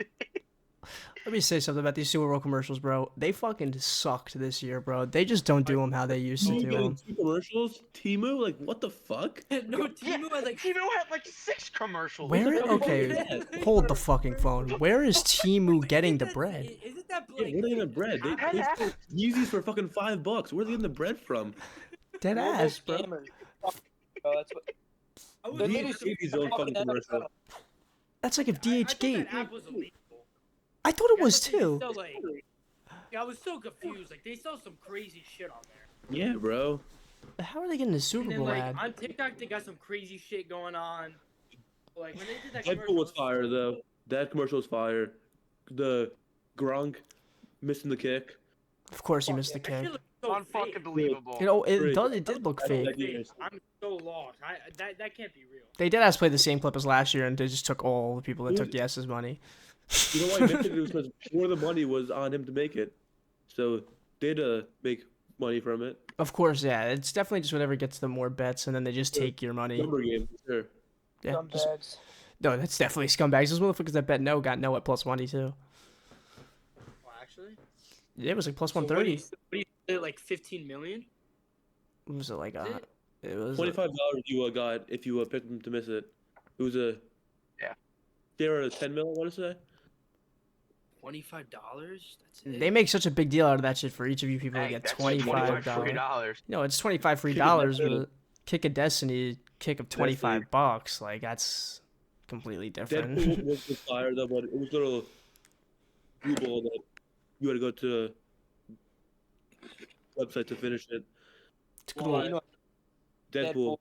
Let me say something about these Super Bowl commercials, bro. They fucking sucked this year, bro. They just don't do them how they used to You do getting them. 2 commercials? Timu? Like, what the fuck? No, Timo had like. Timo had like 6 commercials. Where? the fuck Okay, is that? hold the fucking phone. Where is Timu getting the bread? Isn't that Yeah, like? where are they getting the bread? They sell Yeezys for fucking $5. Where are they getting the bread from? Dead Global ass, bro. scammers. Bro, that's what. I was They're These literally Yeezys own fucking commercial. That's like if I DH thought Gate. that app was illegal. I thought it Yeah, I was thought they too. sell, like, yeah, I was so confused. Like they sell some crazy shit on there. Yeah, bro. How are they getting a And Super then Bowl like ad? on TikTok they got some crazy shit going on. Like when they did that Deadpool commercial, was fire though. That commercial was fire. The Gronk missing the kick. Of course, he Fuck missed the that shit kick. looked so Unfucking fake. believable. You know, it Great. does. It did look That's fake. like- I'm so lost. That can't be real. They did ask play the same clip as last year, and they just took all the people that took Yes's money. You know why he missed it? It was because more of the money was on him to make it. So they'd make money from it. Of course, yeah. It's definitely just whatever gets them more bets, and then they just Sure. take your money. Number game, for sure. Yeah. just- Scumbags. no, that's definitely scumbags. Those motherfuckers that bet no got no at plus money too. Well, actually, Yeah, it was like plus so 130. What do you say, like 15 million? What was it like? Is it? It was $25 you got if you picked them to miss it. It was a. Yeah. They were a 10 mil, I want to say. $25. That's it. They make such a big deal out of that shit for each of you people to Hey, get that's $25. $25. No, it's $25 free Kick of dollars, Destiny. but kick of Destiny, kick of $25. Like that's completely different. Deadpool was fire though, but it was a little loophole that you had to go to the website to finish it. It's good Well, one. You know, Deadpool.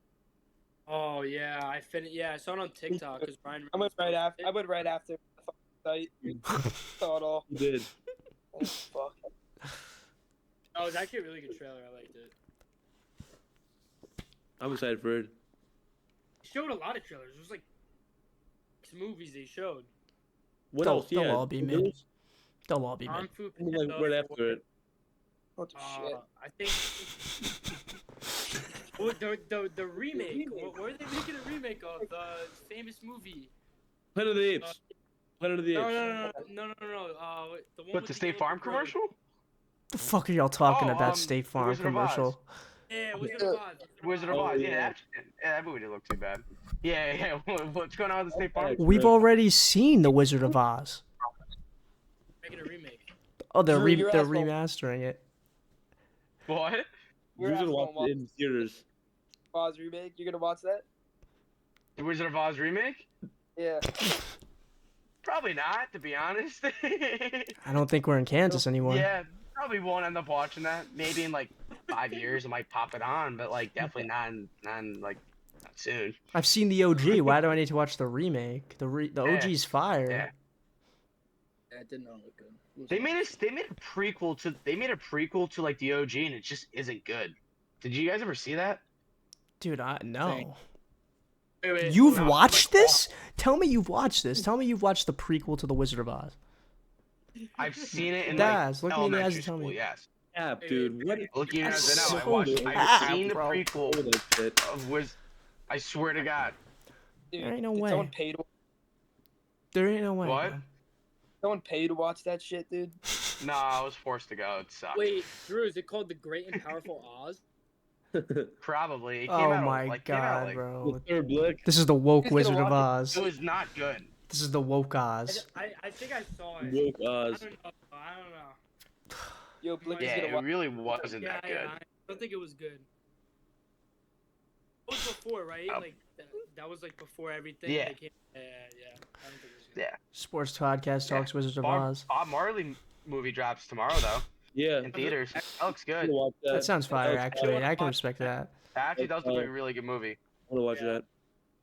Oh yeah, Yeah, I saw it on TikTok because Ryan. I went right after. I went right after the fucking site. Saw it all. You did. Oh, fuck. Oh, it was actually a really good trailer. I liked it. I'm excited for it. It showed a lot of trailers. It was like 6 movies they showed. What They'll- else? they'll Yeah, all be there mid. was- They'll all be Kung mid. Fu I mean, like, Panda right after it. What the shit? I think the remake. What are they making a remake of? The famous movie. Planet of the Apes. Planet of the Apes. No. The one What, with the State yellow Farm brother. commercial? The fuck are y'all talking Oh, about? State The Farm Wizard of Oz. commercial. Yeah, Wizard of Oz. Wizard of Oh, Oz. yeah. Yeah, that movie didn't look too bad. Yeah. What's going on with the State Farm? We've already seen the Wizard of Oz. Making a remake. Oh, they're Drew, your they're ass won't- remastering it. What? You're You're gonna asking watch what it in theaters. Oz remake. You're gonna watch that? The Wizard of Oz remake? Yeah. Probably not, to be honest. I don't think we're in Kansas anymore. Yeah, probably won't end up watching that. Maybe in like 5 years I might pop it on, but like definitely not not soon. I've seen the OG. Why do I need to watch the remake? The OG's fire. Yeah. Yeah, it did not look good. They made a prequel to like the OG and it just isn't good. Did you guys ever see that? Dude, no. Wait, You've no, watched like, this? Tell me you've watched this. Tell me you've watched the prequel to The Wizard of Oz. I've seen it in Daz, like look me in the eyes elementary and tell school, me. yes. Yeah, dude. What? Look you guys That's know. so I've seen the bad, bro. prequel Oh, that shit. of I swear to God. Dude, There ain't no did way. Someone pay to. There ain't no way. What? bro. Someone pay to watch that shit, dude. No, I was forced to go. It sucked. Wait, Drew, is it called The Great and Powerful Oz? Probably. It came Oh out my like, came out, god, like, bro. The third blick. This is the woke He's gonna Wizard of watch Oz. It was not good. This is the woke Oz. I think I saw it. Woke I Oz. don't know. Yo, Blick is Yeah, gonna it watch. really wasn't Yeah, that good. I don't think it was good. It was before, right? Oh. Like that was like before everything. Yeah. They came, yeah. I don't think it was good. Yeah. Sports podcast talks Wizard of Oz. Bob Marley movie drops tomorrow though Yeah. in theaters. That looks I'm good. gonna watch that. That sounds fire, That actually. sounds I can respect that. Actually, does look like a really good movie. I wanna watch Yeah. that.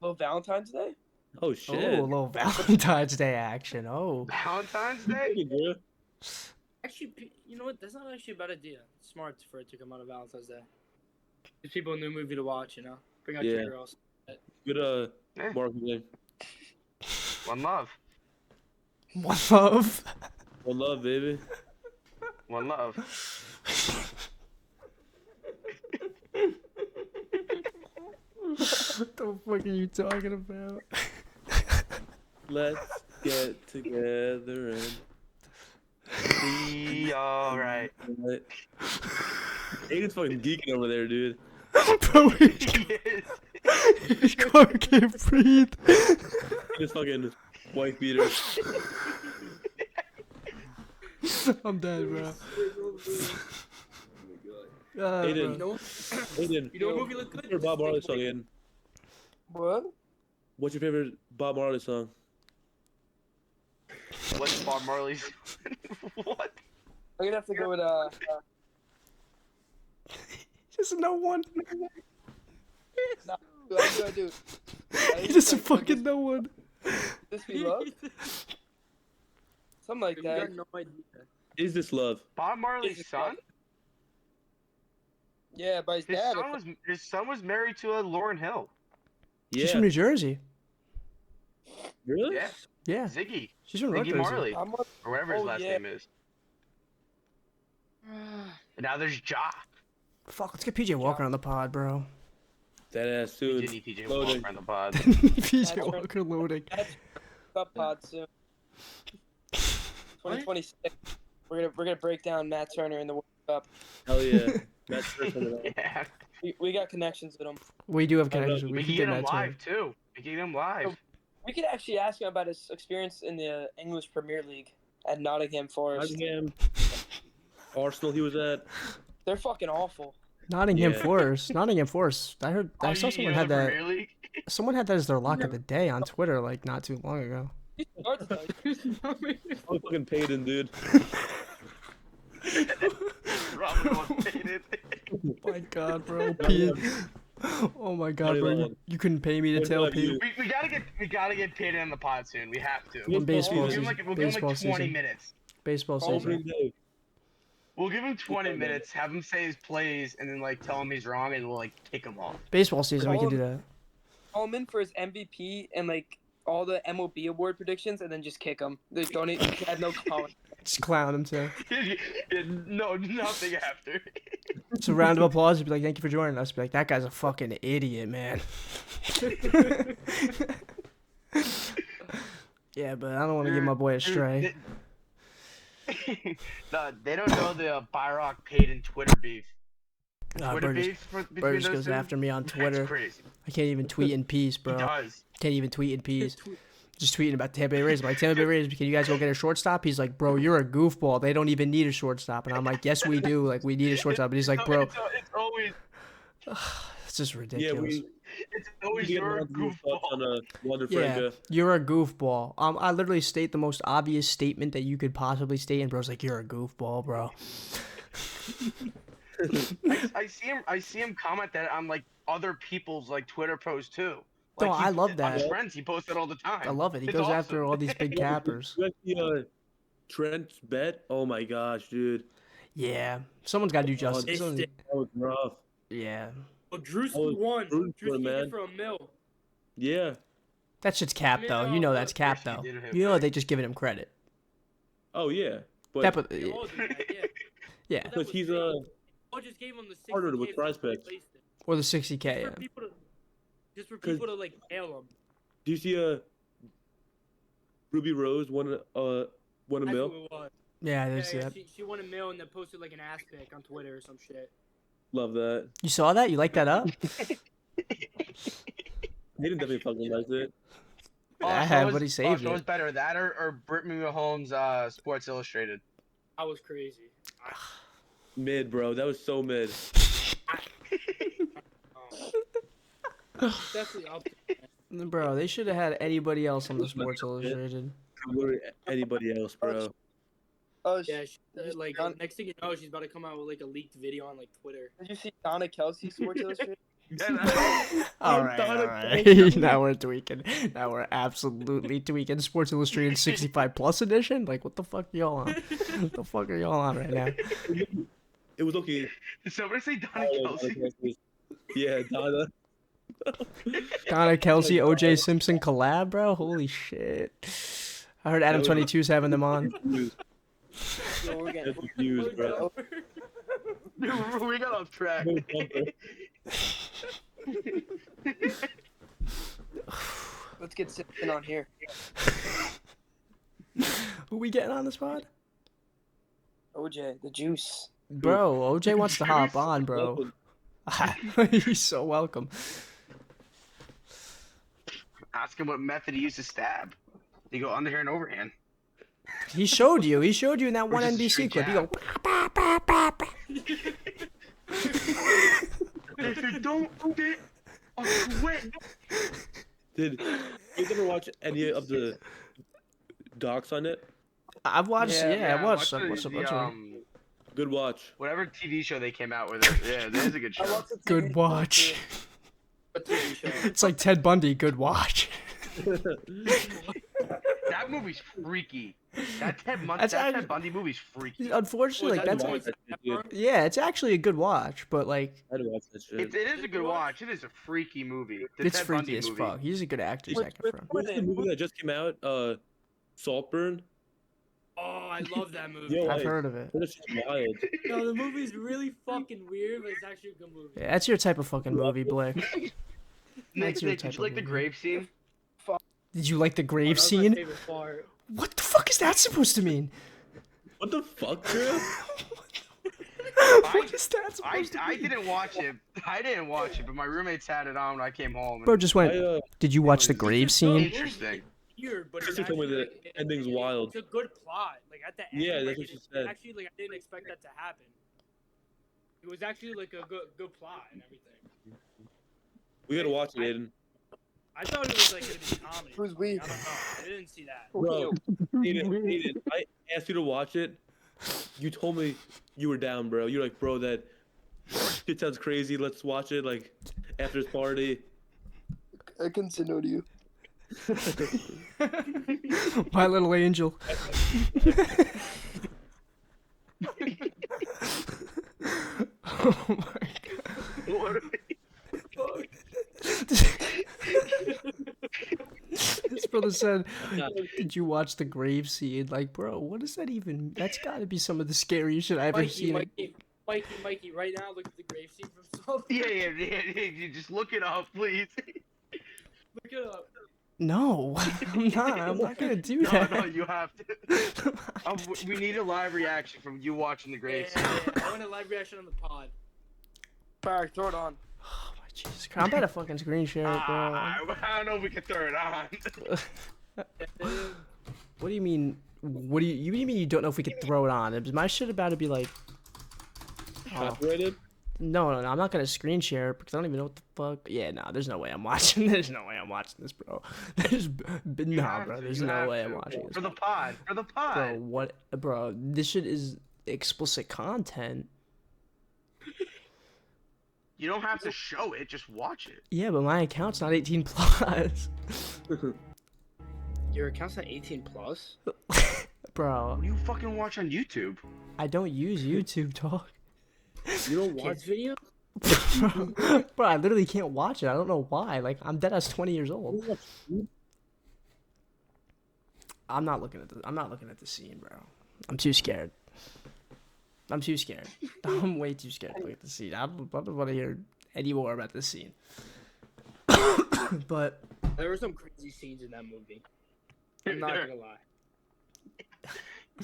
Little Valentine's Day. Oh Oh, shit. a little Valentine's Day action. Oh. Valentine's Hey, Day? bro. Actually, you know what? That's not actually a bad idea. It's smart for it to come out on Valentine's Day. Gives people a new movie to watch, you know? Bring out Yeah. your girls. Good Yeah. marketing. One love. One love. One love, baby. One love. What the fuck are you talking about? Let's get together and Be alright. Aiden's fucking geeking over there, dude. Bro, Yes. his car can't breathe. His fucking wife beater. I'm dead, bro. Aiden. Bro. Aiden, You know what movie looked good? what's your Bob Marley song, Aiden? What? What's your favorite Bob Marley song? What's Bob Marley's? What? I'm gonna have to go with Just no one. I do. He just fucking no one. This be love? Something like You that. got no idea. Is This Love? Bob Marley's son? Yeah, by his dad. I think. His son was married to a Lauryn Hill. She's Yeah. from New Jersey. Really? Yeah. Yeah, Ziggy. she's from North Ziggy Jersey. Marley. I'm Or whatever his Oh, last yeah. name is. And now there's Ja. Fuck, let's get PJ Walker on the pod, bro. That ass We soon. did need PJ Loading. Walker on the pod. PJ Walker loading. up pod soon. 2026. We're gonna break down Matt Turner in the World Cup. Hell yeah. That's first one of that. Yeah. We got connections with him. We do have I know. connections. We We can can get get him that too. live too. We can get him live. We could actually ask him about his experience in the English Premier League at Nottingham Forest. Nottingham. Arsenal he was at. They're fucking awful. Nottingham Yeah. Forest. Nottingham Forest. I heard. I Oh, saw you someone know had the that. Premier League? Someone had that as their lock of the day on Twitter, like not too long ago. He's started though. Oh, fucking Payton, dude. Robin was painted. Oh my god, bro. Nottingham. Oh my god, bro. You couldn't pay me to What tell about Pete. you? We gotta get Payton on the pod soon. We have to. When baseball We'll give season. him like, we'll give him Baseball like 20 season. minutes. Baseball Oh, season. Opening day. We'll give him 20 minutes, have him say his plays, and then like tell him he's wrong, and we'll like kick him off. Baseball season. We can do that. Call him in for his MVP and like all the MLB award predictions, and then just kick him. They don't even have no comment. Just clown him too. No, nothing after. It's a round of applause. Be like, thank you for joining us. Be like, that guy's a fucking idiot, man. Yeah, but I don't want to give my boy a stray. They don't know the Byrock Payton Twitter beef. Twitter Burgess, beef between Burgess those goes two? after me on That's Twitter. crazy. I can't even tweet in peace, He bro. does. Can't even tweet in peace. Just tweeting about Tampa Bay Rays. I'm like, Tampa Bay Rays, can you guys go get a shortstop? He's like, bro, you're a goofball. They don't even need a shortstop. And I'm like, yes, we do. Like, we need a shortstop. But he's like, bro, It's always, it's just Yeah, ridiculous. it's always we you're a on goofball. Wander Yeah, Franca. you're a goofball. I literally state the most obvious statement that you could possibly state, and bro's like, you're a goofball, bro. I see him comment that on like other people's like Twitter posts too. No, Like, I love On that. his friends, he posts it all the time. I love it. He It's goes awesome. after all these big cappers. You got the Trent's bet? Oh my gosh, dude. Yeah, someone's got to do justice. It's Someone- That was rough. yeah, Well, Drewski Oh, won. Drewski, Drewski man. did for a mil. Yeah. that shit's cap though. You know that's cap Yes, he though. did hit You know right. they just giving him credit. Oh yeah. But That, but, They all did that, yeah. yeah, because he's All just gave him the 60K Partnered with for Prize the Picks. placement. or the 60K. Just Yeah. for people to, just for 'Cause- people to like hail him. do you see Ruby Rose won a That's mil? who it was. Yeah, I Yeah, did see yeah, that. she won a mil and then posted like an ass pic on Twitter or some shit. Love that. You saw that? You like that up? Hayden definitely fucking likes it. I so have, was- but he saved so it. was better that or Brittany Mahomes Sports Illustrated. I was crazy. Mid, bro. That was so mid. Definitely up there. Bro, they should have had anybody else on the Sports Illustrated. Literally anybody else, bro. Oh, Yeah, she, like Don- next thing you know, she's about to come out with like a leaked video on like Twitter. did you see Donna Kelsey Sports Illustrated? All right. Now we're tweaking. Now we're absolutely tweaking. Sports Illustrated 65 Plus edition. Like, what the fuck are y'all on? What the fuck are y'all on right now? It was okay. Did somebody say Donnie Kelsey? Yeah, Donna. Donna Kelsey, OJ Simpson collab, bro. Holy shit. I heard Adam 22's having them on. Yo, we're getting That's views, bro. We got off track. No bumper. Let's get Simpson on here. Who we getting on the spot? OJ, the juice. Bro, OJ wants to hop on, bro. He's so welcome. Ask him what method he used to stab. You go underhand, overhand. He showed you. He showed you in that one just a NBC straight clip. You jab. go. "Bah, bah, bah, bah." They said, don't get a sweat. Did you ever watch any of the docs on it? I've watched. Yeah, Yeah, I watched. watch I watched a bunch of them. Good watch. Whatever TV show they came out with. Yeah, that is a good I show. watched the TV Good show, watch. too. What TV show? It's like Ted Bundy. Good watch. That movie's freaky. That That's Ted Bundy movie's freaky. Unfortunately, like I had that's to watch that shit, dude. yeah, it's actually a good watch, but like I had to watch that shit. It is a good watch. It is a freaky movie. The it's Ted freaky Bundy as movie. fuck. He's a good actor, Which- Zac Efron. What's the movie that just came out? Saltburn. Oh, I love that movie. Yo, I've like, heard of it. that shit's wild. No, the movie's really fucking weird, but it's actually a good movie. Yeah, that's your type of fucking movie, Blick. Nick, That's your did type you of like the movie. grave scene? Did you like the Oh, grave that was my scene? favorite part. What the fuck is that supposed to mean? What the fuck, bro? What is that supposed to I mean? didn't watch it. I didn't watch it, but my roommates had it on when I came home. Bro just went. I, Did you watch the grave It's a good scene? Interesting. movie. Weird, but Sister told me the ending's wild. It's a good plot. Like at the end, Yeah, like, that's what she said. Actually, like I didn't expect that to happen. It was actually like a good plot and everything. We gotta watch it, Aiden. I thought it was like gonna be comedy. Who's we? I don't know. I didn't see that. Bro, Aiden, I asked you to watch it. You told me you were down, bro. You're like, bro, that shit sounds crazy. Let's watch it, like, after this party. I can say no to you. My little angel. Oh my god. What are This brother said, "Did you watch the grave scene?" Like, bro, what does that even? That's got to be some of the scariest shit I've ever seen. Mikey, right now, look at the grave scene from Saltburn. yeah. You just look it up, please. Look it up. No, I'm not. I'm not gonna do No, that. no, you have to. We need a live reaction from you watching the grave scene. I want a live reaction on the pod. Alright, throw it on. Oh my Jesus Christ! I'm about to fucking screen share it, bro. I don't know if we can throw it on. What do you mean? What do you mean you don't know if we could throw it on? Is my shit about to be like? Oh. Copyrighted? No, I'm not gonna screen share it because I don't even know what the fuck. Yeah, no, there's no way I'm watching. There's no way I'm watching this, bro. have bro. to, There's you no have way I'm to. watching this. For the pod. For the pod. Bro, what, bro? This shit is explicit content. You don't have to show it, just watch it. Yeah, but my account's not 18 plus. Your account's at 18 plus. Bro, What do you fucking watch on YouTube? I don't use YouTube, dog. You don't watch Kids video? Bro, I literally can't watch it. I don't know why. Like, I'm dead as 20 years old. I'm not looking at the scene, bro. I'm too scared. I'm way too scared to look at the scene. I don't want to hear any more about this scene. But There were some crazy scenes in that movie. I'm not gonna lie.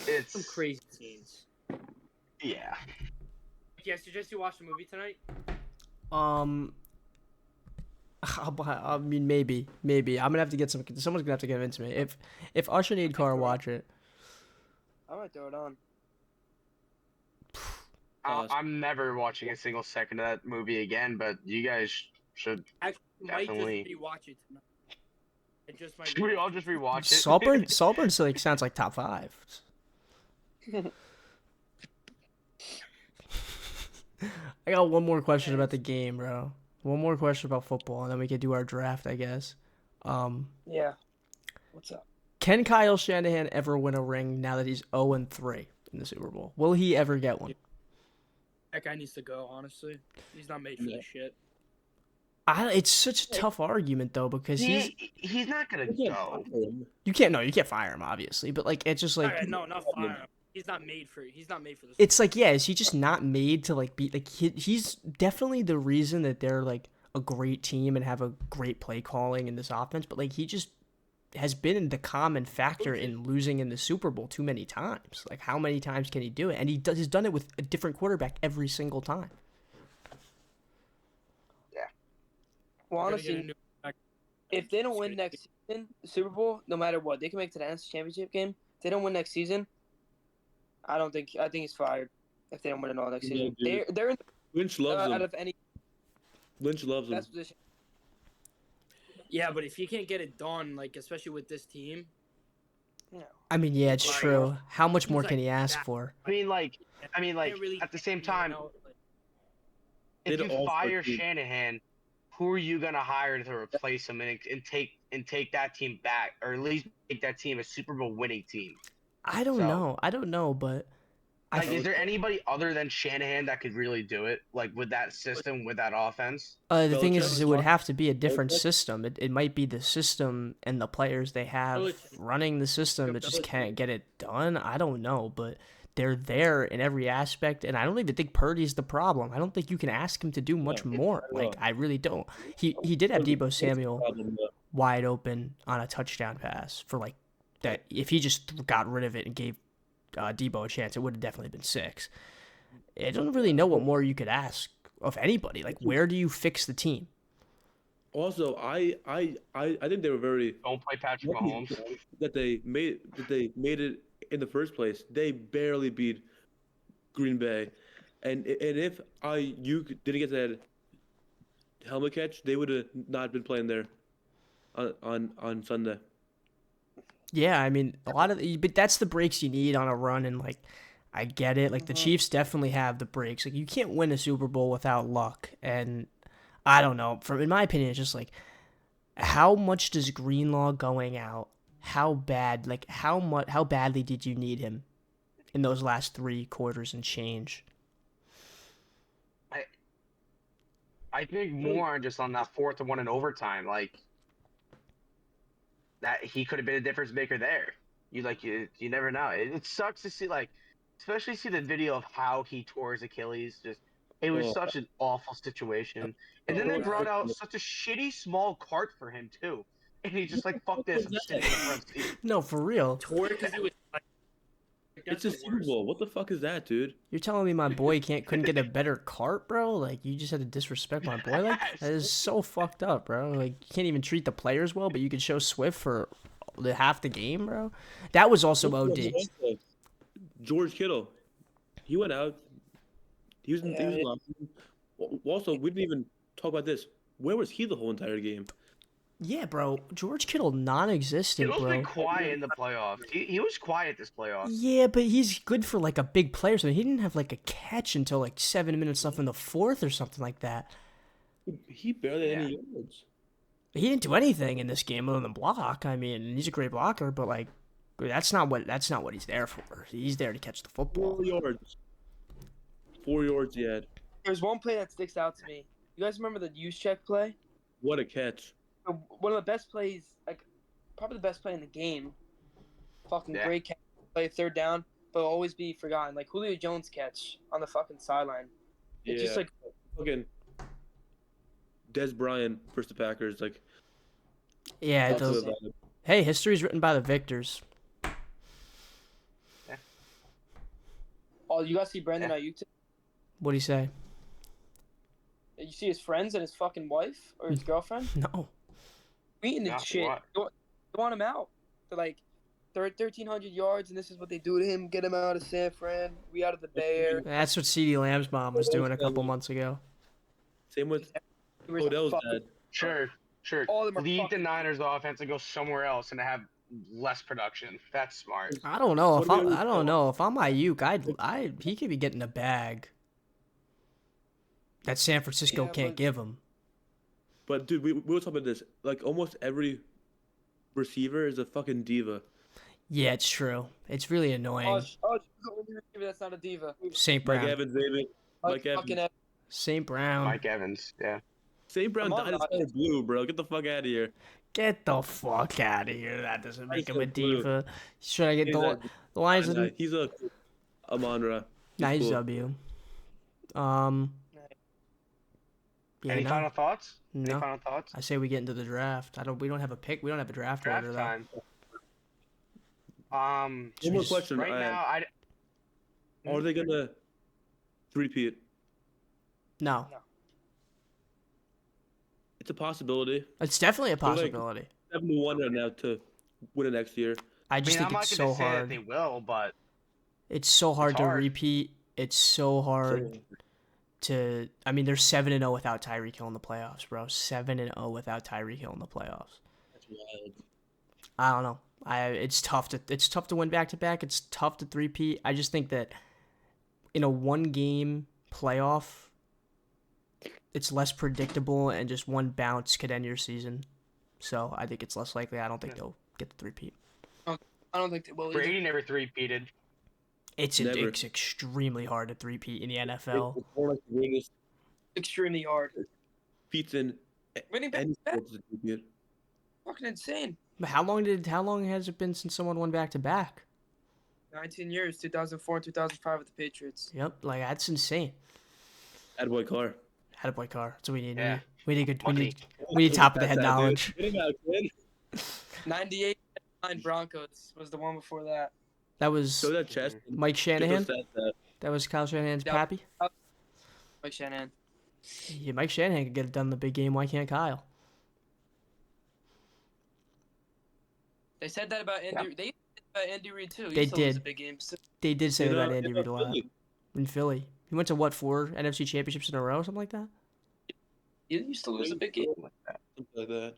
It's Some crazy scenes. yeah. Yeah, suggest you watch the movie tonight. I mean, maybe. I'm gonna have to get someone's gonna have to convince me. If Usher need car, watch it. I might throw it on. I'm never watching a single second of that movie again, but you guys should. Actually, might Definitely. just rewatch it tonight. It just might. Should we all just rewatch it? Saltburn still, like, sounds like top 5. I got one more question about the game, bro. One more question about football, and then we can do our draft, I guess. Yeah. What's up? Can Kyle Shanahan ever win a ring now that he's 0-3 in the Super Bowl? Will he ever get one? That guy needs to go. Honestly, he's not made for this shit. It's such a tough argument though because He's not gonna go. you can't fire him obviously, but like it's just like Alright, no, not fire him. he's not made for this. It's like, yeah, is he just not made to like be like he's definitely the reason that they're like a great team and have a great play calling in this offense, but like he just has been the common factor in losing in the Super Bowl too many times. Like, how many times can he do it? And he's done it with a different quarterback every single time. Well, They're gonna get a honestly, new quarterback. if they don't win next season, the Super Bowl, no matter what, they can make it to the NFC Championship game. If they don't win next season, I think he's fired. If they don't win it all next Yeah, season, dude. they're in Lynch loves out him. of any Lynch loves him. best position. Yeah, but if he can't get it done, like especially with this team, I mean, yeah, it's Like, true. How much he's more like can he ask that. for? I mean, like, can't really at the get same anyone time, out, like- if They'd you all fire fucking- Shanahan, who are you gonna hire to replace him and take that team back, or at least make that team a Super Bowl winning team? I don't So- know, but Like, is there anybody other than Shanahan that could really do it? Like, with that system, with that offense? the thing is, Belichick- it would have to be a different Belichick- system. It might be the system and the players they have Belichick. running the system that just Belichick. can't get it done. I don't know, but they're there in every aspect, and I don't even think Purdy's the problem. I don't think you can ask him to do much more. not at Like, all. I really don't. He did have Debo Samuel Problem, though. wide open on a touchdown pass for like that. If he just got rid of it and gave Debo a chance, it would have definitely been 6. I don't really know what more you could ask of anybody. Like, where do you fix the team? Also, I think they were very Don't play Patrick lucky Mahomes. that they made it in the first place. They barely beat Green Bay, and if you didn't get that helmet catch, they would have not been playing there on Sunday. Yeah, I mean, but that's the breaks you need on a run, and like, I get it. Like, the Chiefs definitely have the breaks. Like, you can't win a Super Bowl without luck, and I don't know. In my opinion, it's just like, how much does Greenlaw going out? How bad? Like, how badly did you need him in those last 3 quarters and change? I think more just on that 4th and 1 in overtime, like that he could have been a difference maker there. You never know. It sucks to see, like, especially see the video of how he tore his Achilles. Just it was Oh. such an awful situation. And then they brought out such a shitty small cart for him too. And he's just like, fuck this, I'm sitting in the front seat. No, for real. tore it because it was like, It's that's a the Super worst. Bowl. What the fuck is that, dude? You're telling me my boy couldn't get a better cart, bro? Like, you just had to disrespect my boy like that? That is so fucked up, bro. Like, you can't even treat the players well, but you could show Swift for half the game, bro. That was also OD. George Kittle, he went out. He was in Yeah, the locker room. Also, we didn't even talk about this. Where was he the whole entire game? Yeah, bro. George Kittle non-existent, Kittle's bro. been quiet in the playoffs. He was quiet this playoff. Yeah, but he's good for like a big player. So he didn't have like a catch until like 7 minutes left in the 4th or something like that. He barely had any yards. He didn't do anything in this game other than block. I mean, he's a great blocker, but like, that's not what he's there for. He's there to catch the football. 4 yards. 4 yards he had. There's one play that sticks out to me. You guys remember the use check play? What a catch. One of the best plays, like probably the best play in the game. Fucking Yeah. great catch, play 3rd down, but will always be forgotten. Like Julio Jones catch on the fucking sideline. It's just like fucking Des Bryant versus the Packers. Like, Yeah, talk to those, about it. hey, history's written by the victors. oh, you guys see Brandon Ayuk? What'd he say? Did you see his friends and his fucking wife or his girlfriend No. tweeting Yeah, and shit? what? They want him out. They're like, they're at 1,300 yards, and this is what they do to him. Get him out of San Fran. We out of the Bay Area. That's what CeeDee Lamb's mom was doing a couple months ago. Same with Where's the Odell's fucking- dad. Sure. All of them are Leave the fucking- Niners offense and go somewhere else and to have less production. That's smart. I don't know if What do we I don't know if I'm Ayuk, he could be getting a bag that San Francisco Yeah, can't but- give him. But dude, we were talking about this. Like, almost every receiver is a fucking diva. Yeah, it's true. It's really annoying. Oh, the only receiver that's not a diva. St. Mike Brown. Evans, David. Mike fucking Evans. St. Brown. Mike Evans, yeah. St. Brown Come on, dyed his hair blue, bro. Get the fuck out of here. Get the fuck out of here. That doesn't make That's him a so blue. diva. Should I get He's the Lions? He's a Amon-Ra. Nice cool. W. Yeah, Any no, final thoughts? Any no. final thoughts? I say we get into the draft. We don't have a pick. We don't have a draft order Draft though. time. Should One we more just- question. Right now, Are they gonna three-peat? No, It's a possibility. it's definitely a They're like- possibility. 7-1 right now to win it next year. I I just mean, I'm think not it's going so to say that hard. they will, but It's so hard to hard. repeat. It's so hard So, to. I mean, they're 7-0 without Tyreek Hill in the playoffs, bro. 7-0 without Tyreek Hill in the playoffs. that's wild. I don't know. It's tough to win back to back. It's tough to three-peat. I just think that in a one-game playoff, it's less predictable, and just one bounce could end your season. So I think it's less likely. I don't think they'll get the three-peat. I don't think they will. Either. Brady never three-peated. It's Never. it's extremely hard to three-peat in the NFL. It's more like the biggest Extremely hard. feats in Winning back any to back, sport is a three-peat. fucking insane. But how long has it been since someone won back to back? 19 years, 2004 and 2005 with the Patriots. Yep, like that's insane. Attaboy Carr. Attaboy Carr. That's what we need. Yeah. We need good. Money. We need top of the head That's that, dude. knowledge. Get him out, kid. 98 Broncos was the one before that. That was Show that chest. Mike Shanahan. Get those stats out. That was Kyle Shanahan's Yep. pappy. Mike Shanahan. Yeah, Mike Shanahan could get it done in the big game. Why can't Kyle? They said that about Andy. They said that about Andy Reid too. He They still loses did. big games. They did say You that know, Andy you Reid know, a lot Philly, in Philly. He went to what, 4 NFC championships in a row, something like that, He used to lose a big game. something like that.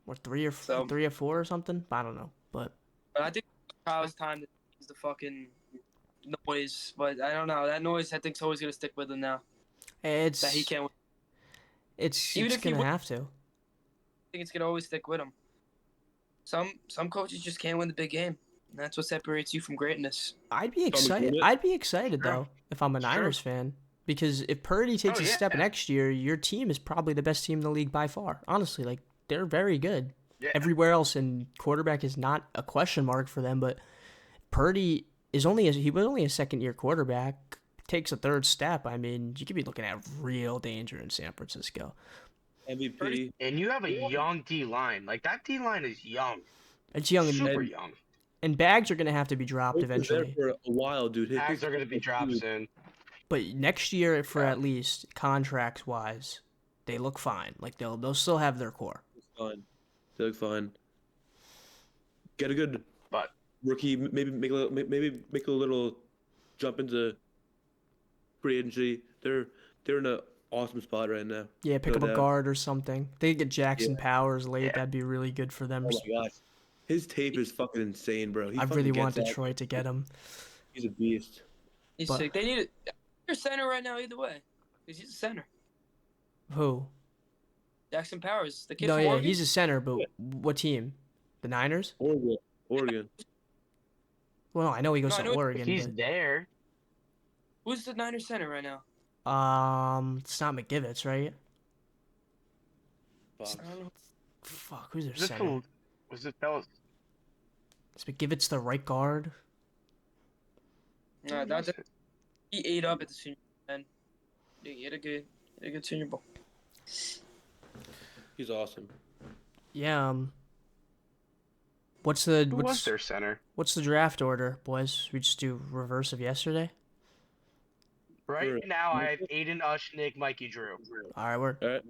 or 3 or So- 3 or 4 or something. I don't know, but But I think Kyle's time to use the fucking noise. But I don't know. That noise, I think, is always gonna stick with him now. it's That he can't. Win. it's Even it's if he gonna win- have to. I think it's gonna always stick with him. Some coaches just can't win the big game. And that's what separates you from greatness. I'd be Tommy excited. Green. I'd be excited Sure. though if I'm a Sure. Niners fan, because if Purdy takes Oh, a step yeah. next year, your team is probably the best team in the league by far. Honestly, like they're very good. Yeah. Everywhere else, and quarterback is not a question mark for them. But Purdy is he was only a second-year quarterback. Takes a third step. I mean, you could be looking at real danger in San Francisco. MVP. And you have a young D line. Like that D line is young, It's young, super And- young. and bags are going to have to be dropped He was there eventually. for a while, dude. Tags are going to be dropped soon. But next year, for Yeah. at least contracts wise, they look fine. Like they'll still have their core. Fine. They look fine. Get a good But rookie. Maybe make a little jump into free agency. They're in an awesome spot right now. Yeah, pick No up a doubt. guard or something. They could get Jackson Powers late. Yeah. That'd be really good for them. Oh my gosh, his tape is fucking insane, bro. He I fucking really gets want that. Detroit to get him. He's a beast. He's But- sick. They need a center right now either way. 'Cause he's a center. Who? Jackson Powers, the kid No, from yeah, Oregon. he's a center, but what team? The Niners? Oregon. Well, no, I know he goes No, I to know Oregon, he's there. Who's the Niners center right now? but it's not McGivitz, right? Fuck. I don't know. Fuck, who's their Was it center? that was Is McGivitz the right guard? No, that's he ate up at the senior man. He had a good Senior Bowl. He's awesome. Yeah. What's who was what's their center? what's the draft order, boys? We just do reverse of yesterday. Right Sure. now, I have Aiden, Ush, Nick, Mikey, Drew. All right, we're All right.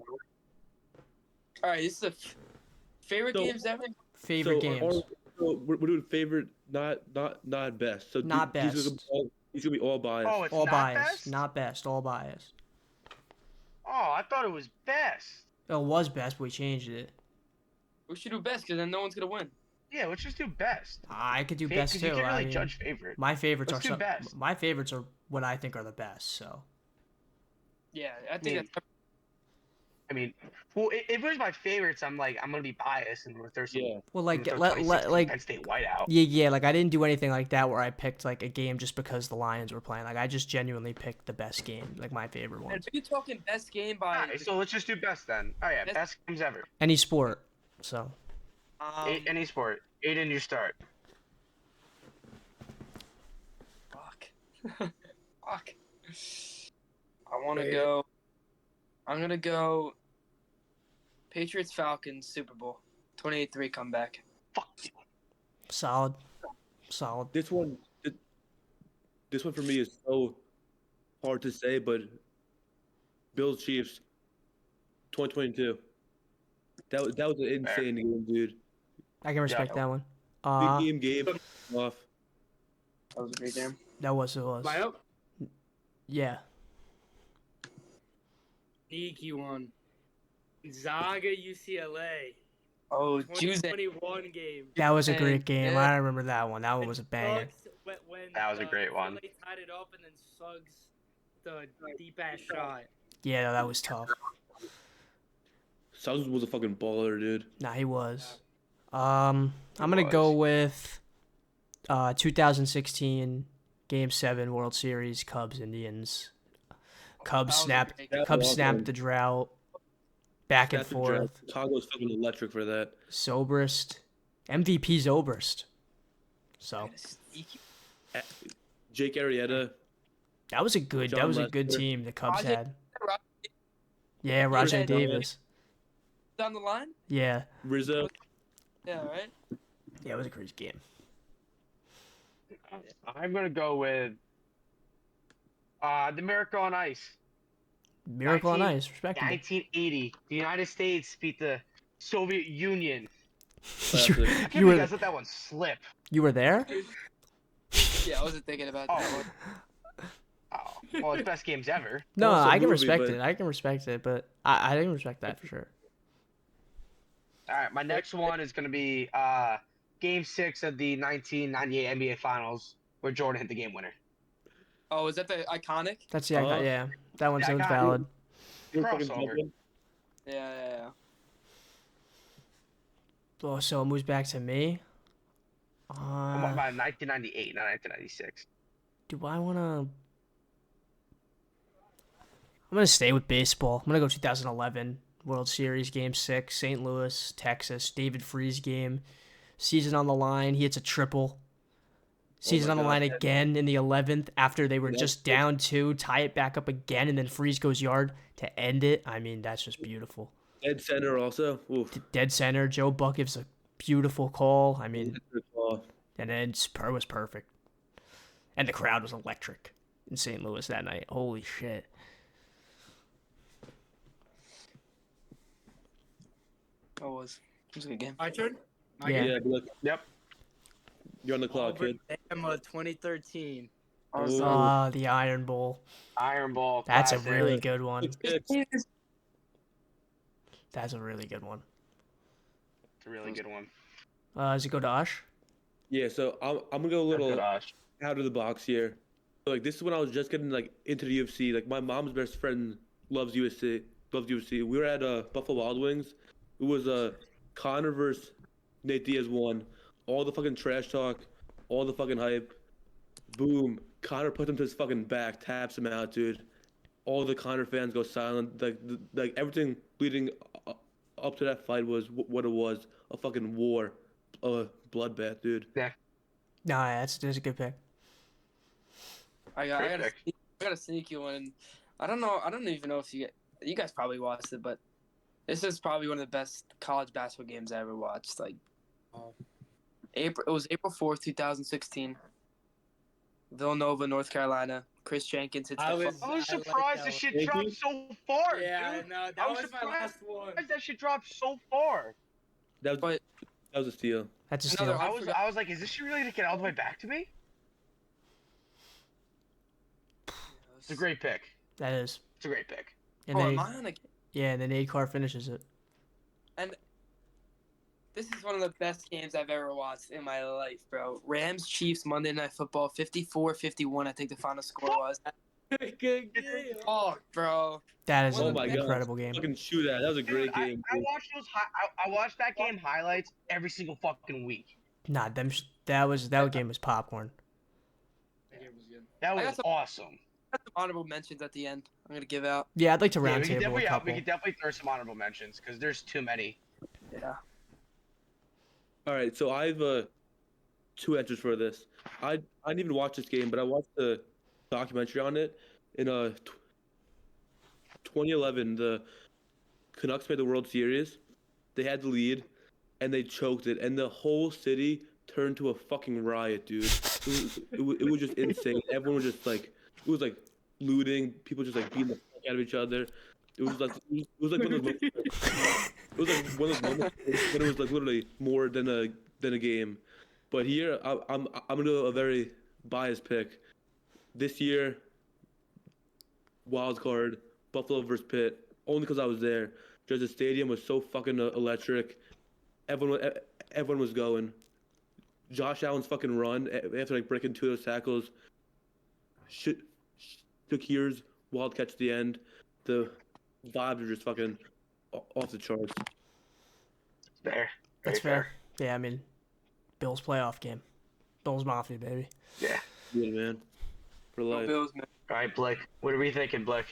All right, this is the favorite So- games ever. favorite games. So we're doing favorite, not best. So Not these are best. these gonna be all biased. Oh, it's All not bias, best. not best. All bias. Oh, I thought it was best. It was best, but we changed it. We should do best because then no one's gonna win. Yeah, let's just do best. I could do Fa- best 'cause too. you can't I really mean, judge favorite. my favorites Let's are do best. my favorites are what I think are the best. So Yeah, I think Yeah. that's. I mean, well, if it was my favorites, I'm gonna be biased and if there's some, Yeah. well, like if there's let 2016 like Penn State whiteout. yeah, like I didn't do anything like that where I picked like a game just because the Lions were playing. Like I just genuinely picked the best game, like my favorite And ones. if you're talking best game by Alright, so let's just do best then. Oh yeah, Best- best games ever. Any sport. So Any sport. Aiden, you start. fuck. want to Yeah. go. I'm gonna go. Patriots Falcons Super Bowl 28-3 comeback. Fuck. Solid. Solid. This one for me is so hard to say, but Bills Chiefs 2022. That was an insane game, dude. I can respect Yeah. that one. Big game off. That was a great game. That was it was. Am I up? Yeah. Sneaky one. Gonzaga UCLA. Oh, Tuesday. 2021 game. That was a Dang, great game. yeah. I remember that one. That one was a banger. Suggs, when That was a great one. They tied it up and then Suggs the deep ass shot. Yeah, no, that was tough. Suggs was a fucking baller, dude. Nah, he was. I'm gonna go with 2016 Game 7 World Series Cubs Indians. Cubs That was a snap. great game. Cubs awesome. snapped the drought. Back and Snap the draft. forth. Chicago's fucking electric for that. Zobrist. MVP Zobrist. So Sneaky. Jake Arrieta. that was a good. John That was a good Lester. team the Cubs Rajay- had. Yeah, Rajay had- Davis. Down the line? Yeah, Rizzo. Yeah, right? yeah, it was a crazy game. I'm gonna go with the Miracle on Ice. Miracle on 19 Ice, respectable. 1980. The United States beat the Soviet Union. you, I can't you believe you were guys let that one slip. you were there? Yeah, I wasn't thinking about that one. Oh, well, it's best games ever. No, Also I can movie, respect but- it. I can respect it, but I can respect that for sure. All right, my next one is gonna be Game 6 of the 1998 NBA Finals, where Jordan hit the game winner. Oh, is that the iconic? That's the icon. Uh-huh. Yeah, that one Yeah, I sounds got it. valid. He was fucking Crossover. jumping. Yeah. Oh, so it moves back to me. I'm talking about 1998, not 1996. Do I want to? I'm gonna stay with baseball. I'm gonna go 2011 World Series Game 6, St. Louis, Texas. David Freese game. Season on the line. He hits a triple. Season my on the God. line again in the 11th after they were Yeah. just down 2, tie it back up again, and then Freese goes yard to end it. I mean, that's just beautiful. Dead center also. Oof. Dead center. Joe Buck gives a beautiful call. I mean, Oh, and then Spur was perfect. And the crowd was electric in St. Louis that night. Holy shit. It was a good game. My turn? My Yeah. game? yeah, but look, Yep. you're on the clock, Auburn, kid. Bama 2013. Ooh. Ah, the Iron Bowl. Iron Ball. That's a classic. really good one. It's- That's a really good one. It's a really good one. Does it go to Ush? Yeah, so I'm gonna go a That's little good, Ash. out of the box here. So, like, this is when I was just getting like into the UFC. Like, my mom's best friend loves UFC. Loves UFC. We were at Buffalo Wild Wings. It was Conor versus Nate Diaz won. All the fucking trash talk, all the fucking hype. Boom. Conor puts him to his fucking back, taps him out, dude. All the Conor fans go silent. Like everything leading up to that fight was what it was. A fucking war. A bloodbath, dude. No, that's a good pick. I got Perfect. a sneaky one. And I don't know. I don't even know if you guys probably watched it, but this is probably one of the best college basketball games I ever watched. Like, it was April 4th, 2016. Villanova, North Carolina. Chris Jenkins hits I the was- I was I like surprised that the one. shit Thank dropped you. so far, Yeah, dude. no, I that was was my surprised. last one. Surprised that shit dropped so far. That But- was a steal. That's a Another- steal. I was like, is this shit really gonna get all the way back to me? It's a great pick. That is. It's a great pick. And Oh, then, am I on a yeah, and then Acar finishes it. This is one of the best games I've ever watched in my life, bro. Rams Chiefs Monday Night Football 54-51, I think the final score was. Good game. Oh, bro. That is Oh an my God. incredible game. Fucking shootout. That was a great Dude, game. I dude. watched I watched that game highlights every single fucking week. Nah, that game was popcorn. That game was good. That I got was some- awesome. Got some honorable mentions at the end. I'm gonna give out. Yeah, I'd like to Yeah, round we could table a definitely couple. we could definitely throw some honorable mentions because there's too many. Yeah. All right, so I have two answers for this. I didn't even watch this game, but I watched the documentary on it in 2011, the Canucks made the World Series. They had the lead, and they choked it, and the whole city turned to a fucking riot, dude. It was just insane. Everyone was just like, it was like looting, people just like beating the fuck out of each other. It was like one of those moments. It was like one of those moments when it was like literally more than a game. But here, I'm gonna do a very biased pick. This year, wild card, Buffalo versus Pitt, only because I was there. Just the stadium was so fucking electric. Everyone was going. Josh Allen's fucking run after like breaking 2 of those tackles. Shakir's wild catch at the end. The vibes are just fucking off the charts. Fair. That's Very fair. Yeah, I mean, Bills playoff game. Bills Mafia, baby. Yeah. Yeah, man. For Go life. Bills, man. All right, Blake. What are we thinking, Blake?